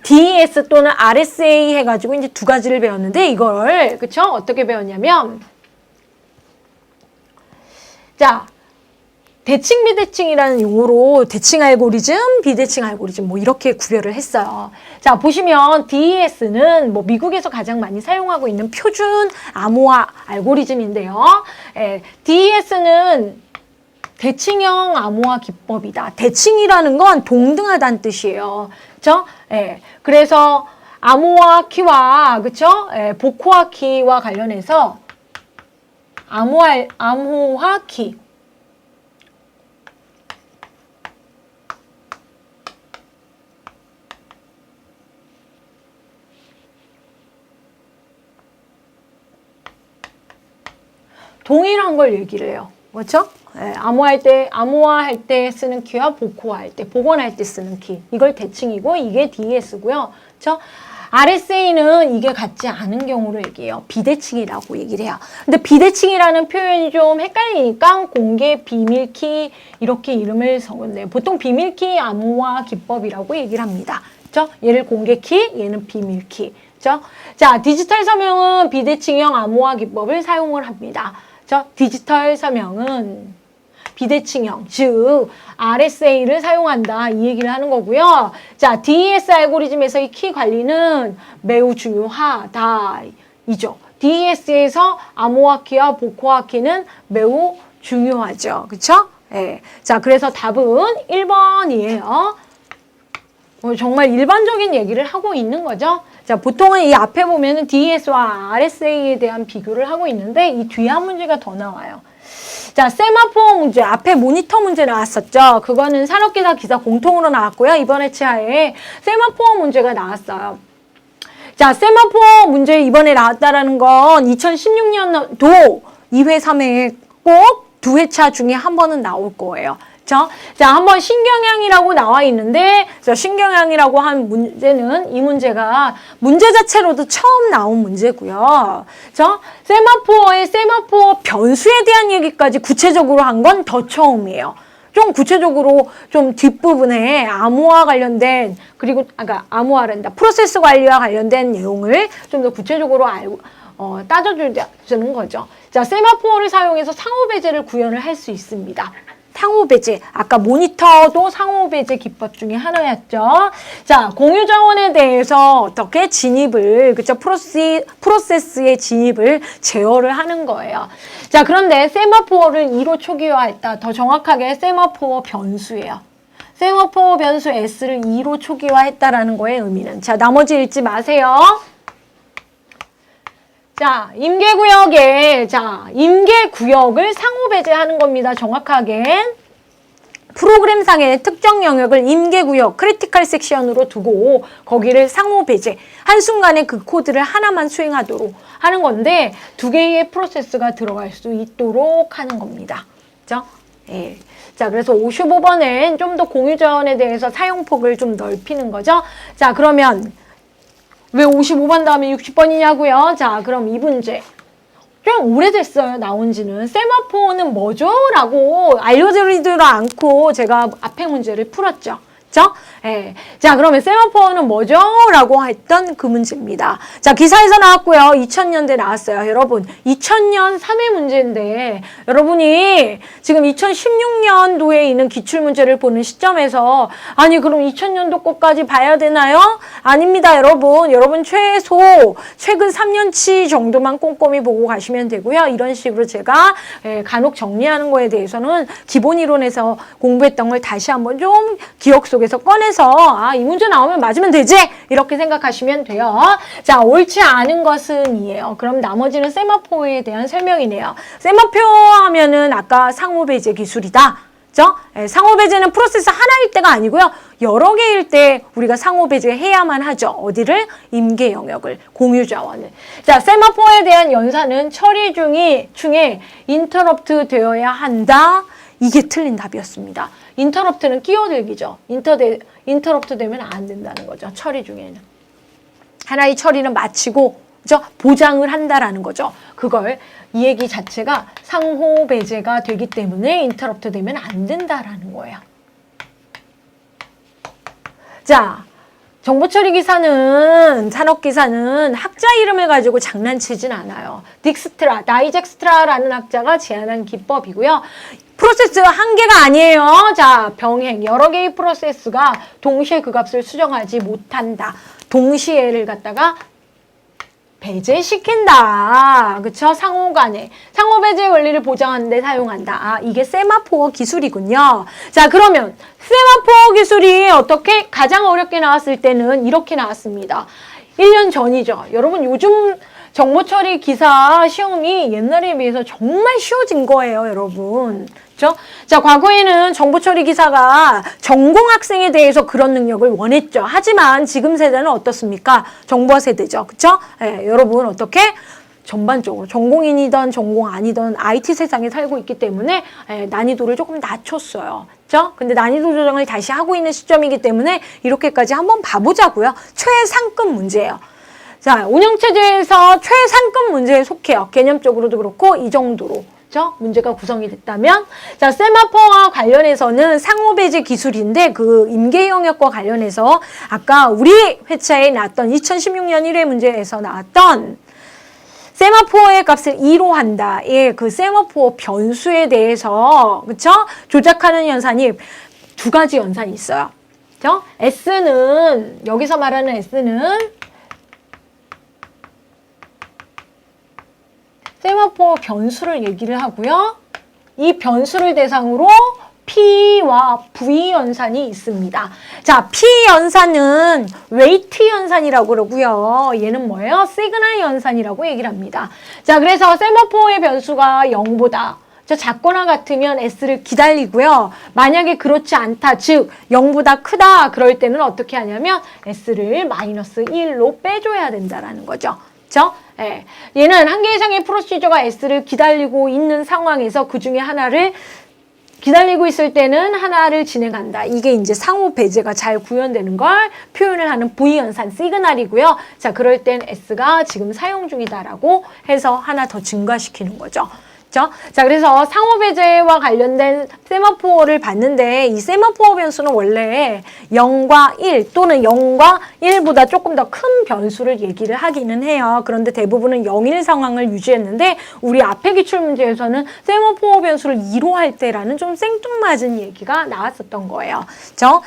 DES 또는 RSA 해가지고 이제 두 가지를 배웠는데, 이걸, 그쵸? 어떻게 배웠냐면, 자, 대칭, 비대칭이라는 용어로 대칭 알고리즘, 비대칭 알고리즘 뭐 이렇게 구별을 했어요. 자, 보시면 DES는 뭐 미국에서 가장 많이 사용하고 있는 표준 암호화 알고리즘인데요. DES는 대칭형 암호화 기법이다. 대칭이라는 건 동등하다는 뜻이에요. 그렇죠? 그래서 암호화 키와 그렇죠? 복호화 키와 관련해서 암호화 키 동일한 걸 얘기를 해요. 그렇죠? 예, 암호화할 때 쓰는 키와 복호화할 때, 복원할 때 쓰는 키. 이걸 대칭이고 이게 DES고요. 그렇죠? RSA는 이게 같지 않은 경우를 얘기해요. 비대칭이라고 얘기를 해요. 근데 비대칭이라는 표현이 좀 헷갈리니까 공개 비밀키 이렇게 이름을 적었네요. 보통 비밀키 암호화 기법이라고 얘기를 합니다. 그렇죠? 얘를 공개키, 얘는 비밀키. 그렇죠? 자, 디지털 서명은 비대칭형 암호화 기법을 사용을 합니다. 그렇죠? 디지털 서명은 비대칭형, 즉 RSA를 사용한다 이 얘기를 하는 거고요. 자, DES 알고리즘에서 이 키 관리는 매우 중요하다 이죠. DES에서 암호화 키와 복호화 키는 매우 중요하죠. 그렇죠? 예. 자, 그래서 답은 1번이에요. 정말 일반적인 얘기를 하고 있는 거죠. 자, 보통은 이 앞에 보면은 DES와 RSA에 대한 비교를 하고 있는데 이 뒤에 한 문제가 더 나와요. 자, 세마포어 문제, 앞에 모니터 문제 나왔었죠. 그거는 산업기사 기사 공통으로 나왔고요. 이번 회차에 세마포어 문제가 나왔어요. 자, 세마포어 문제 이번에 나왔다라는 건 2016년도 2회, 3회 꼭 두 회차 중에 한 번은 나올 거예요. 자, 한번 신경향이라고 나와 있는데, 신경향이라고 한 문제는 이 문제가 문제 자체로도 처음 나온 문제고요. 세마포어의 세마포어 변수에 대한 얘기까지 구체적으로 한 건 더 처음이에요. 좀 구체적으로 좀 뒷부분에 암호화 관련된, 그리고 아까 암호화란다. 프로세스 관리와 관련된 내용을 좀 더 구체적으로 따져주는 거죠. 자, 세마포어를 사용해서 상호 배제를 구현을 할 수 있습니다. 상호 배제, 아까 모니터도 상호 배제 기법 중에 하나였죠. 자, 공유 자원에 대해서 어떻게 진입을, 그쵸? 프로세스의 진입을 제어를 하는 거예요. 자, 그런데 세마포어를 2로 초기화했다. 더 정확하게 세마포어 변수예요. 세마포어 변수 S를 2로 초기화했다라는 거의 의미는. 자, 나머지 읽지 마세요. 자, 임계구역을 상호 배제하는 겁니다. 정확하게. 프로그램상의 특정 영역을 임계구역, 크리티컬 섹션으로 두고 거기를 상호 배제, 한순간에 그 코드를 하나만 수행하도록 하는 건데 두 개의 프로세스가 들어갈 수 있도록 하는 겁니다. 그죠? 예. 자, 그래서 55번은 좀 더 공유 자원에 대해서 사용폭을 좀 넓히는 거죠. 자, 그러면 왜 55번 다음에 60번이냐고요? 자, 그럼 이 문제. 좀 오래됐어요, 나온 지는. 세마포어는 뭐죠? 라고 알려드리지도 않고 제가 앞에 문제를 풀었죠. 그죠? 예. 자, 그러면 세마포어는 뭐죠? 라고 했던 그 문제입니다. 자, 기사에서 나왔고요. 2000년대 나왔어요. 여러분, 2000년 3회 문제인데 여러분이 지금 2016년도에 있는 기출문제를 보는 시점에서 아니, 그럼 2000년도 것까지 봐야 되나요? 아닙니다, 여러분. 여러분 최소 최근 3년치 정도만 꼼꼼히 보고 가시면 되고요. 이런 식으로 제가 간혹 정리하는 거에 대해서는 기본 이론에서 공부했던 걸 다시 한번 좀 기억 속에서 꺼내서 이 문제 나오면 맞으면 되지? 이렇게 생각하시면 돼요. 자, 옳지 않은 것은 이에요. 그럼 나머지는 세마포어에 대한 설명이네요. 세마포어 하면은 아까 상호 배제 기술이다. 그죠? 상호 배제는 프로세스 하나일 때가 아니고요. 여러 개일 때 우리가 상호 배제해야만 하죠. 어디를? 임계 영역을, 공유 자원을. 자, 세마포어에 대한 연산은 처리 중에 인터럽트 되어야 한다. 이게 틀린 답이었습니다. 인터럽트는 끼어들기죠. 인터럽트 되면 안 된다는 거죠. 처리 중에는. 하나의 처리는 마치고, 그죠? 보장을 한다라는 거죠. 그걸, 이 얘기 자체가 상호 배제가 되기 때문에 인터럽트 되면 안 된다라는 거예요. 자, 정보처리 기사는, 산업기사는 학자 이름을 가지고 장난치진 않아요. 다이젝스트라라는 학자가 제안한 기법이고요. 프로세스 한 개가 아니에요. 자, 병행, 여러 개의 프로세스가 동시에 그 값을 수정하지 못한다. 동시에를 갖다가 배제시킨다. 그쵸? 상호 간에. 상호 배제 원리를 보장하는 데 사용한다. 이게 세마포어 기술이군요. 자, 그러면 세마포어 기술이 어떻게 가장 어렵게 나왔을 때는 이렇게 나왔습니다. 1년 전이죠. 여러분, 요즘 정보처리 기사 시험이 옛날에 비해서 정말 쉬워진 거예요, 여러분. 그렇죠? 자, 과거에는 정보처리 기사가 전공학생에 대해서 그런 능력을 원했죠. 하지만 지금 세대는 어떻습니까? 정보화 세대죠. 그렇죠? 예, 여러분 어떻게? 전반적으로 전공인이든 전공 아니든 IT 세상에 살고 있기 때문에 난이도를 조금 낮췄어요. 그렇죠? 근데 난이도 조정을 다시 하고 있는 시점이기 때문에 이렇게까지 한번 봐보자고요. 최상급 문제예요. 자, 운영체제에서 최상급 문제에 속해요. 개념적으로도 그렇고 이 정도로. 그렇죠? 문제가 구성이 됐다면 자, 세마포와 관련해서는 상호배제 기술인데 그 임계 영역과 관련해서 아까 우리 회차에 나왔던 2016년 1회 문제에서 나왔던 세마포어의 값을 2로 한다. 예, 그 세마포어 변수에 대해서 그렇죠? 조작하는 연산이 두 가지 연산이 있어요. 그렇죠? S는 여기서 말하는 S는 세마포어 변수를 얘기를 하고요. 이 변수를 대상으로 P와 V 연산이 있습니다. 자, P 연산은 웨이트 연산이라고 그러고요. 얘는 뭐예요? 시그널 연산이라고 얘기를 합니다. 자, 그래서 세마포어의 변수가 0보다 작거나 같으면 S를 기다리고요. 만약에 그렇지 않다, 즉 0보다 크다 그럴 때는 어떻게 하냐면 S를 마이너스 1로 빼줘야 된다라는 거죠. 그렇죠? 예. 얘는 한 개 이상의 프로시저가 S를 기다리고 있는 상황에서 그 중에 하나를 기다리고 있을 때는 하나를 진행한다. 이게 이제 상호 배제가 잘 구현되는 걸 표현을 하는 V연산 시그널이고요. 자, 그럴 땐 S가 지금 사용 중이다라고 해서 하나 더 증가시키는 거죠. 그렇죠? 자, 그래서 상호 배제와 관련된 세마포어를 봤는데 이 세마포어 변수는 원래 0과 1 또는 0과 1보다 조금 더 큰 변수를 얘기를 하기는 해요. 그런데 대부분은 0, 1 상황을 유지했는데 우리 앞에 기출문제에서는 세마포어 변수를 2로 할 때라는 좀 생뚱맞은 얘기가 나왔었던 거예요. 그렇죠?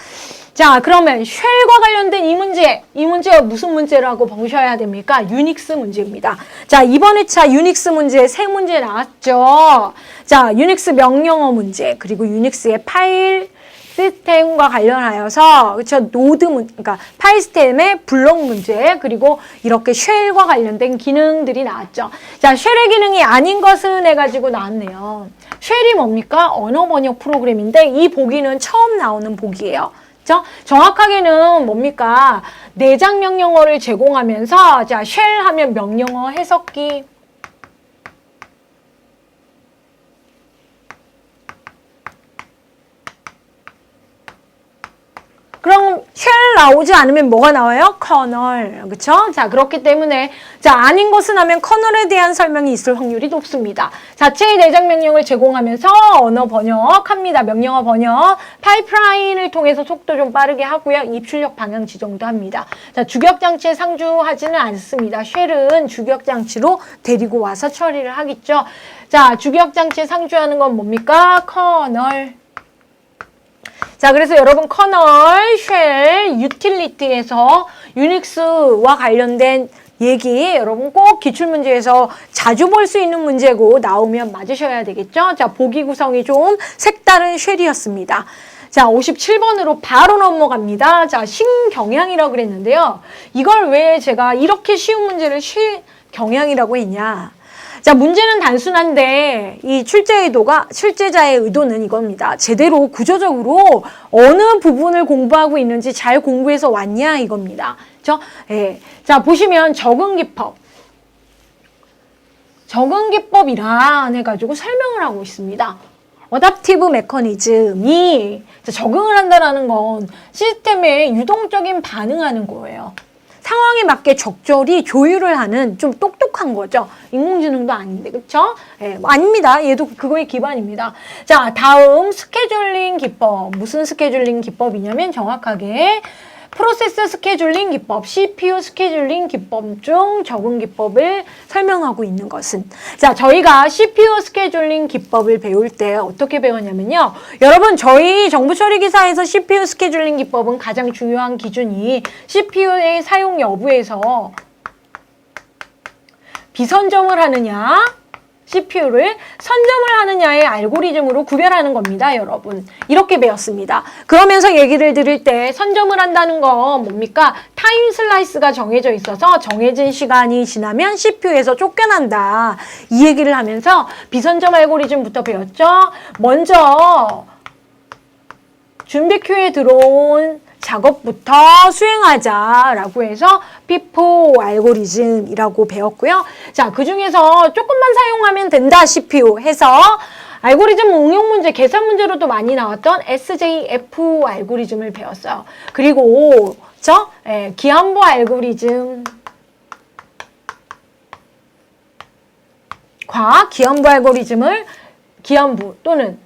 자, 그러면 쉘과 관련된 이 문제가 무슨 문제라고 보셔야 됩니까? 유닉스 문제입니다. 자, 이번 회차 유닉스 문제 세 문제 나왔죠. 자, 유닉스 명령어 문제, 그리고 유닉스의 파일 시스템과 관련하여서, 그쵸, 그러니까 파일 시스템의 블록 문제, 그리고 이렇게 쉘과 관련된 기능들이 나왔죠. 자, 쉘의 기능이 아닌 것은 해가지고 나왔네요. 쉘이 뭡니까? 언어 번역 프로그램인데 이 보기는 처음 나오는 보기예요. 그렇죠? 정확하게는 뭡니까? 내장 명령어를 제공하면서 자, 쉘 하면 명령어 해석기. 그럼 쉘 나오지 않으면 뭐가 나와요? 커널. 그렇죠? 자, 그렇기 때문에 자, 아닌 것은 하면 커널에 대한 설명이 있을 확률이 높습니다. 자체의 내장 명령을 제공하면서 언어 번역합니다. 명령어 번역. 파이프라인을 통해서 속도 좀 빠르게 하고요. 입출력 방향 지정도 합니다. 자, 주격 장치에 상주하지는 않습니다. 쉘은 주격 장치로 데리고 와서 처리를 하겠죠. 자, 주격 장치에 상주하는 건 뭡니까? 커널. 자, 그래서 여러분 커널, 쉘, 유틸리티에서 유닉스와 관련된 얘기 여러분 꼭 기출문제에서 자주 볼 수 있는 문제고 나오면 맞으셔야 되겠죠? 자, 보기 구성이 좀 색다른 쉘이었습니다. 자, 57번으로 바로 넘어갑니다. 자, 신경향이라고 그랬는데요. 이걸 왜 제가 이렇게 쉬운 문제를 신경향이라고 했냐? 자, 문제는 단순한데 이 출제자의 의도는 이겁니다. 제대로 구조적으로 어느 부분을 공부하고 있는지 잘 공부해서 왔냐 이겁니다. 그렇죠? 예. 자, 보시면 적응기법이라 해가지고 설명을 하고 있습니다. 어답티브 메커니즘이 적응을 한다는 건 시스템에 유동적인 반응하는 거예요. 상황에 맞게 적절히 조율을 하는 좀 똑똑한 거죠. 인공지능도 아닌데, 그쵸? 예, 아닙니다. 얘도 그거의 기반입니다. 자, 다음 스케줄링 기법. 무슨 스케줄링 기법이냐면 정확하게 프로세스 스케줄링 기법, CPU 스케줄링 기법 중 적응 기법을 설명하고 있는 것은 자, 저희가 CPU 스케줄링 기법을 배울 때 어떻게 배웠냐면요. 여러분, 저희 정보처리기사에서 CPU 스케줄링 기법은 가장 중요한 기준이 CPU의 사용 여부에서 비선점을 하느냐, CPU를 선점을 하느냐의 알고리즘으로 구별하는 겁니다, 여러분. 이렇게 배웠습니다. 그러면서 얘기를 들을 때 선점을 한다는 건 뭡니까? 타임 슬라이스가 정해져 있어서 정해진 시간이 지나면 CPU에서 쫓겨난다. 이 얘기를 하면서 비선점 알고리즘부터 배웠죠. 먼저 준비 큐에 들어온 작업부터 수행하자라고 해서 피포 알고리즘이라고 배웠고요. 자, 그 중에서 조금만 사용하면 된다, CPU 해서 알고리즘 응용 문제, 계산 문제로도 많이 나왔던 SJF 알고리즘을 배웠어요. 그리고 기한부 알고리즘, 기한부 알고리즘을 기한부 또는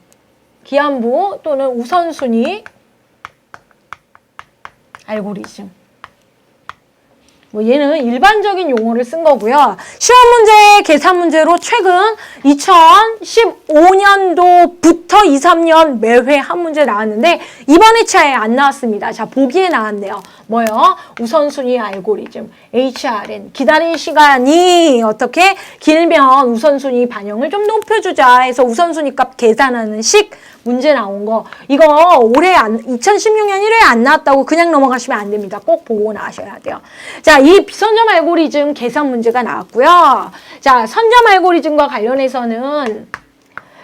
우선순위 알고리즘. 뭐 얘는 일반적인 용어를 쓴 거고요. 시험 문제, 계산 문제로 최근 2015년도부터 2, 3년 매회 한 문제 나왔는데 이번 회차에 안 나왔습니다. 자, 보기에 나왔네요. 뭐요? 우선순위 알고리즘, HRN. 기다린 시간이 어떻게 길면 우선순위 반영을 좀 높여주자 해서 우선순위 값 계산하는 식 문제 나온 거. 이거 2016년 1회에 안 나왔다고 그냥 넘어가시면 안 됩니다. 꼭 보고 나셔야 돼요. 자, 이 비선점 알고리즘 계산 문제가 나왔고요. 자, 선점 알고리즘과 관련해서는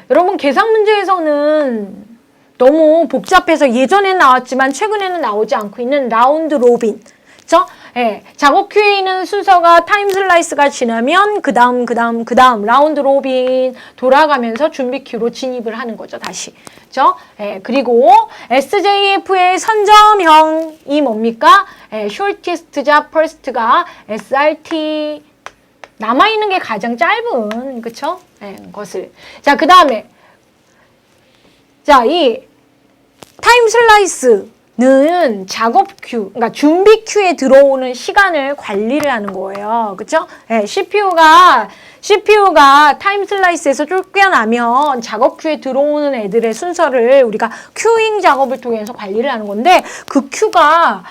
여러분 계산 문제에서는 너무 복잡해서 예전에 나왔지만 최근에는 나오지 않고 있는 라운드 로빈. 그쵸? 예, 작업 큐에 있는 순서가 타임 슬라이스가 지나면 그 다음 라운드 로빈 돌아가면서 준비 큐로 진입을 하는 거죠, 다시. 그죠? 예, 그리고 SJF의 선점형이 뭡니까? 예, shortest job first가 SRT 남아있는 게 가장 짧은, 그쵸? 예, 것을. 자, 그 다음에 자, 이 타임 슬라이스는 작업 큐, 그러니까 준비 큐에 들어오는 시간을 관리를 하는 거예요. 그쵸? 네, CPU가 타임 슬라이스에서 쫓겨나면 작업 큐에 들어오는 애들의 순서를 우리가 큐잉 작업을 통해서 관리를 하는 건데 그 큐가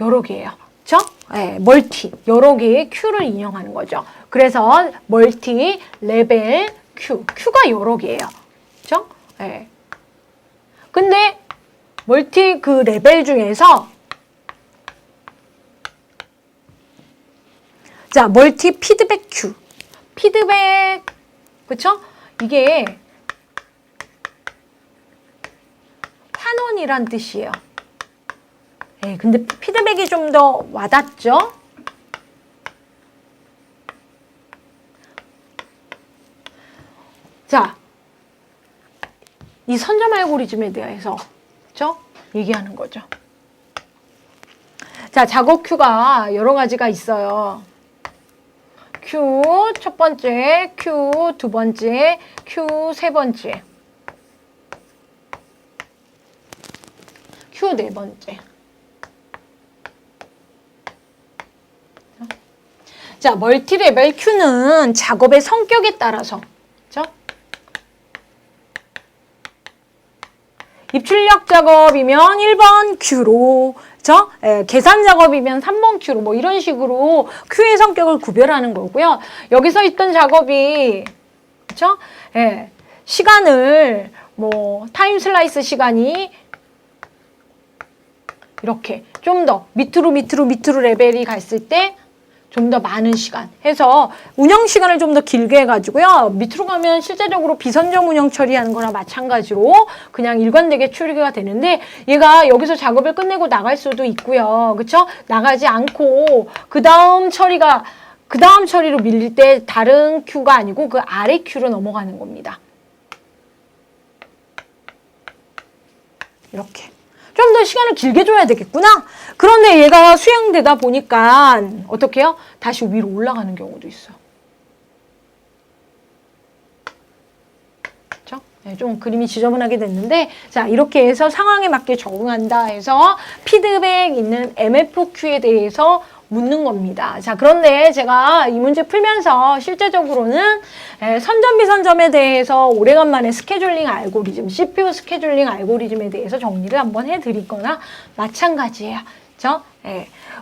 여러 개예요. 그쵸? 네, 멀티, 여러 개의 큐를 인용하는 거죠. 그래서 멀티, 레벨, 큐가 여러 개예요. 그쵸? 네. 근데 멀티 그 레벨 중에서 자, 멀티 피드백 큐. 피드백, 그쵸? 이게 환원이란 뜻이에요. 예, 근데 피드백이 좀 더 와닿죠? 자, 이 선점 알고리즘에 대해서 그쵸? 얘기하는 거죠. 자, 작업 큐가 여러 가지가 있어요. 큐 첫 번째, 큐 두 번째, 큐 세 번째, 큐 네 번째. 자, 멀티레벨 큐는 작업의 성격에 따라서 그쵸? 입출력 작업이면 1번 큐로, 그쵸? 예, 계산 작업이면 3번 큐로, 뭐 이런 식으로 큐의 성격을 구별하는 거고요. 여기서 있던 작업이, 그쵸? 예, 시간을, 뭐, 타임 슬라이스 시간이 이렇게 좀 더 밑으로 레벨이 갔을 때 좀 더 많은 시간 해서 운영 시간을 좀 더 길게 해가지고요. 밑으로 가면 실제적으로 비선점 운영 처리하는 거나 마찬가지로 그냥 일관되게 처리가 되는데 얘가 여기서 작업을 끝내고 나갈 수도 있고요. 그쵸? 나가지 않고 그 다음 처리로 밀릴 때 다른 큐가 아니고 그 아래 큐로 넘어가는 겁니다. 이렇게. 좀 더 시간을 길게 줘야 되겠구나. 그런데 얘가 수행되다 보니까 어떻게 해요? 다시 위로 올라가는 경우도 있어요. 그렇죠? 네, 좀 그림이 지저분하게 됐는데 자, 이렇게 해서 상황에 맞게 적응한다 해서 피드백 있는 MFQ에 대해서 묻는 겁니다. 자, 그런데 제가 이 문제 풀면서 실제적으로는 선점 비선점에 대해서 오래간만에 스케줄링 알고리즘, CPU 스케줄링 알고리즘에 대해서 정리를 한번 해드릴 거나 마찬가지예요. 그렇죠?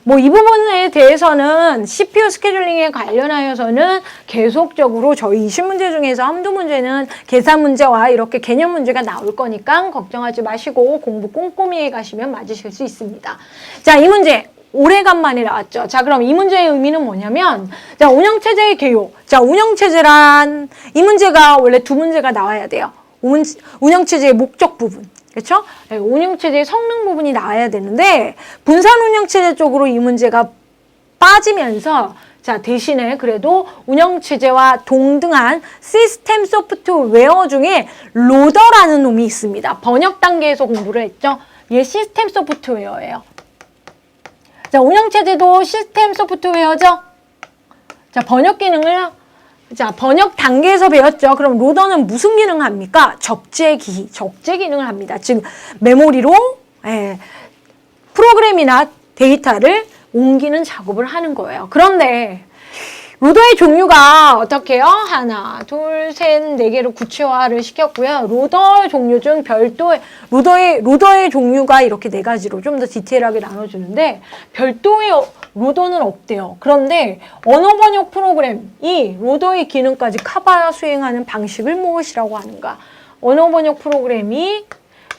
뭐 이 부분에 대해서는 CPU 스케줄링에 관련하여서는 계속적으로 저희 20문제 중에서 한두 문제는 계산 문제와 이렇게 개념 문제가 나올 거니까 걱정하지 마시고 공부 꼼꼼히 해가시면 맞으실 수 있습니다. 자, 이 문제 오래간만에 나왔죠. 자, 그럼 이 문제의 의미는 뭐냐면 자, 운영체제의 개요. 자, 운영체제란 이 문제가 원래 두 문제가 나와야 돼요. 운영체제의 목적 부분. 그렇죠? 운영체제의 성능 부분이 나와야 되는데 분산 운영체제 쪽으로 이 문제가 빠지면서 자, 대신에 그래도 운영체제와 동등한 시스템 소프트웨어 중에 로더라는 놈이 있습니다. 번역 단계에서 공부를 했죠. 얘 시스템 소프트웨어예요. 자, 운영체제도 시스템 소프트웨어죠. 자, 번역 기능을 자, 번역 단계에서 배웠죠. 그럼 로더는 무슨 기능을 합니까? 적재 기능을 합니다. 즉 메모리로 프로그램이나 데이터를 옮기는 작업을 하는 거예요. 그런데 로더의 종류가 어떻게 해요? 하나, 둘, 셋, 네 개로 구체화를 시켰고요. 로더 종류 중 별도의 로더의 종류가 이렇게 네 가지로 좀 더 디테일하게 나눠주는데 별도의 로더는 없대요. 그런데 언어 번역 프로그램이 로더의 기능까지 커버 수행하는 방식을 무엇이라고 하는가? 언어 번역 프로그램이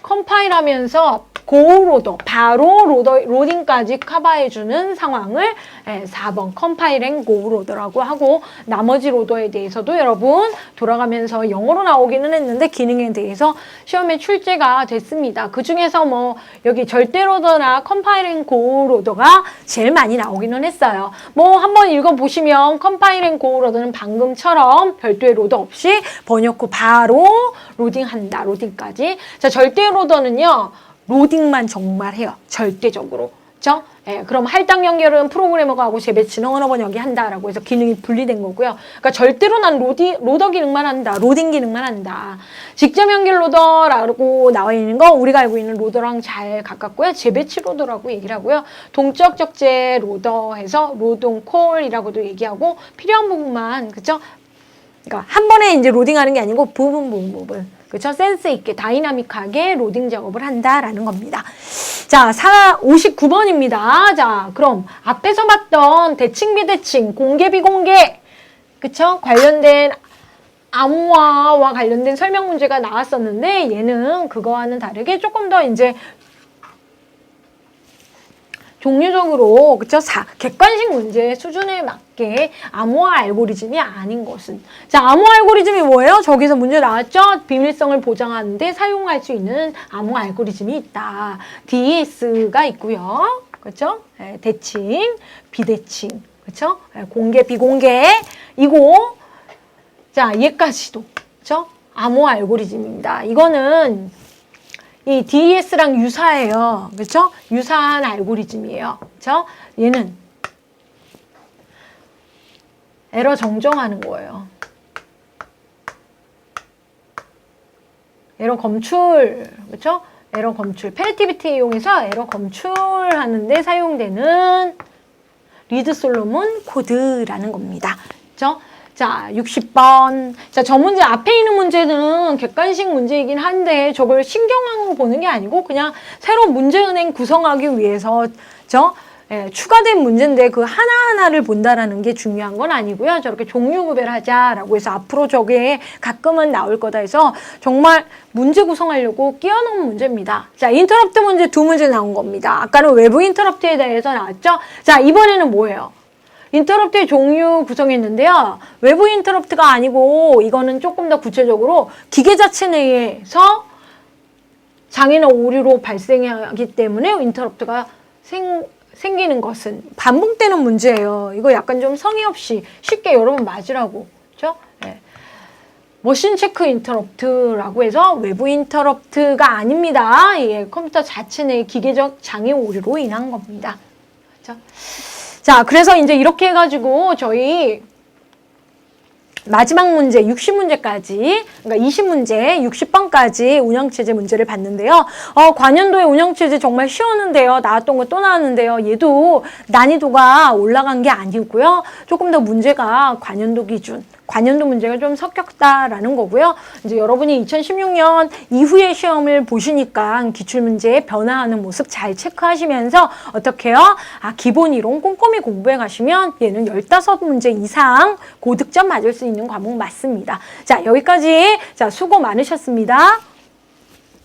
컴파일하면서 고로더, 바로 로딩까지 커버해주는 상황을 4번 컴파일 앤 고로더라고 하고 나머지 로더에 대해서도 여러분 돌아가면서 영어로 나오기는 했는데 기능에 대해서 시험에 출제가 됐습니다. 그 중에서 뭐 여기 절대 로더나 컴파일 앤 고로더가 제일 많이 나오기는 했어요. 뭐 한번 읽어보시면 컴파일 앤 고로더는 방금처럼 별도의 로더 없이 번역 후 바로 로딩한다. 로딩까지. 자, 절대 로더는요. 로딩만 정말 해요. 절대적으로. 그렇죠? 그럼 할당 연결은 프로그래머가 하고 재배치는 언어 번역이 한다라고 해서 기능이 분리된 거고요. 그러니까 절대로 난 로더 기능만 한다. 로딩 기능만 한다. 직접 연결 로더라고 나와 있는 거 우리가 알고 있는 로더랑 잘 가깝고요. 재배치 로더라고 얘기를 하고요. 동적 적재 로더 해서 로동 콜이라고도 얘기하고 필요한 부분만 그렇죠? 그러니까 한 번에 이제 로딩하는 게 아니고 부분. 그렇죠? 센스 있게 다이나믹하게 로딩 작업을 한다라는 겁니다. 자, 59번입니다. 자, 그럼 앞에서 봤던 대칭 비대칭, 공개 비공개, 그렇죠? 관련된 암호화와 관련된 설명 문제가 나왔었는데 얘는 그거와는 다르게 조금 더 이제 종류적으로 그쵸? 객관식 문제 수준에 맞게 암호화 알고리즘이 아닌 것은 자, 암호화 알고리즘이 뭐예요? 저기서 문제 나왔죠? 비밀성을 보장하는데 사용할 수 있는 암호화 알고리즘이 있다. DES가 있고요. 그렇죠? 대칭, 비대칭. 그렇죠? 공개, 비공개. 이고 자, 얘까지도 그렇죠? 암호화 알고리즘입니다. 이거는 이 DES랑 유사해요. 그렇죠? 유사한 알고리즘이에요. 그렇죠? 얘는 에러 정정하는 거예요. 에러 검출. 그렇죠? 에러 검출. 펠티비티 이용해서 에러 검출하는 데 사용되는 리드 솔로몬 코드라는 겁니다. 그렇죠? 자, 60번. 자, 저 문제 앞에 있는 문제는 객관식 문제이긴 한데 저걸 신경항으로 보는 게 아니고 그냥 새로운 문제은행 구성하기 위해서 추가된 문제인데 그 하나하나를 본다라는 게 중요한 건 아니고요. 저렇게 종류 구별하자라고 해서 앞으로 저게 가끔은 나올 거다 해서 정말 문제 구성하려고 끼워놓은 문제입니다. 자, 인터럽트 문제 2문제 나온 겁니다. 아까는 외부 인터럽트에 대해서 나왔죠? 자, 이번에는 뭐예요? 인터럽트의 종류 구성했는데요. 외부 인터럽트가 아니고 이거는 조금 더 구체적으로 기계 자체 내에서 장애나 오류로 발생하기 때문에 인터럽트가 생기는 것은 반복되는 문제예요. 이거 약간 좀 성의 없이 쉽게 여러분 맞으라고. 그렇죠? 네. 머신 체크 인터럽트라고 해서 외부 인터럽트가 아닙니다. 예, 컴퓨터 자체 내 기계적 장애 오류로 인한 겁니다. 그렇죠? 자, 그래서 이제 이렇게 해가지고 저희 마지막 문제 60문제까지 그러니까 20문제 60번까지 운영체제 문제를 봤는데요. 관연도의 운영체제 정말 쉬웠는데요. 나왔던 거 또 나왔는데요. 얘도 난이도가 올라간 게 아니고요. 조금 더 문제가 관연도 기준 관연도 문제가 좀 섞였다라는 거고요. 이제 여러분이 2016년 이후의 시험을 보시니까 기출문제의 변화하는 모습 잘 체크하시면서 어떻게 해요? 기본 이론 꼼꼼히 공부해 가시면 얘는 15문제 이상 고득점 맞을 수 있는 과목 맞습니다. 자, 여기까지. 자, 수고 많으셨습니다.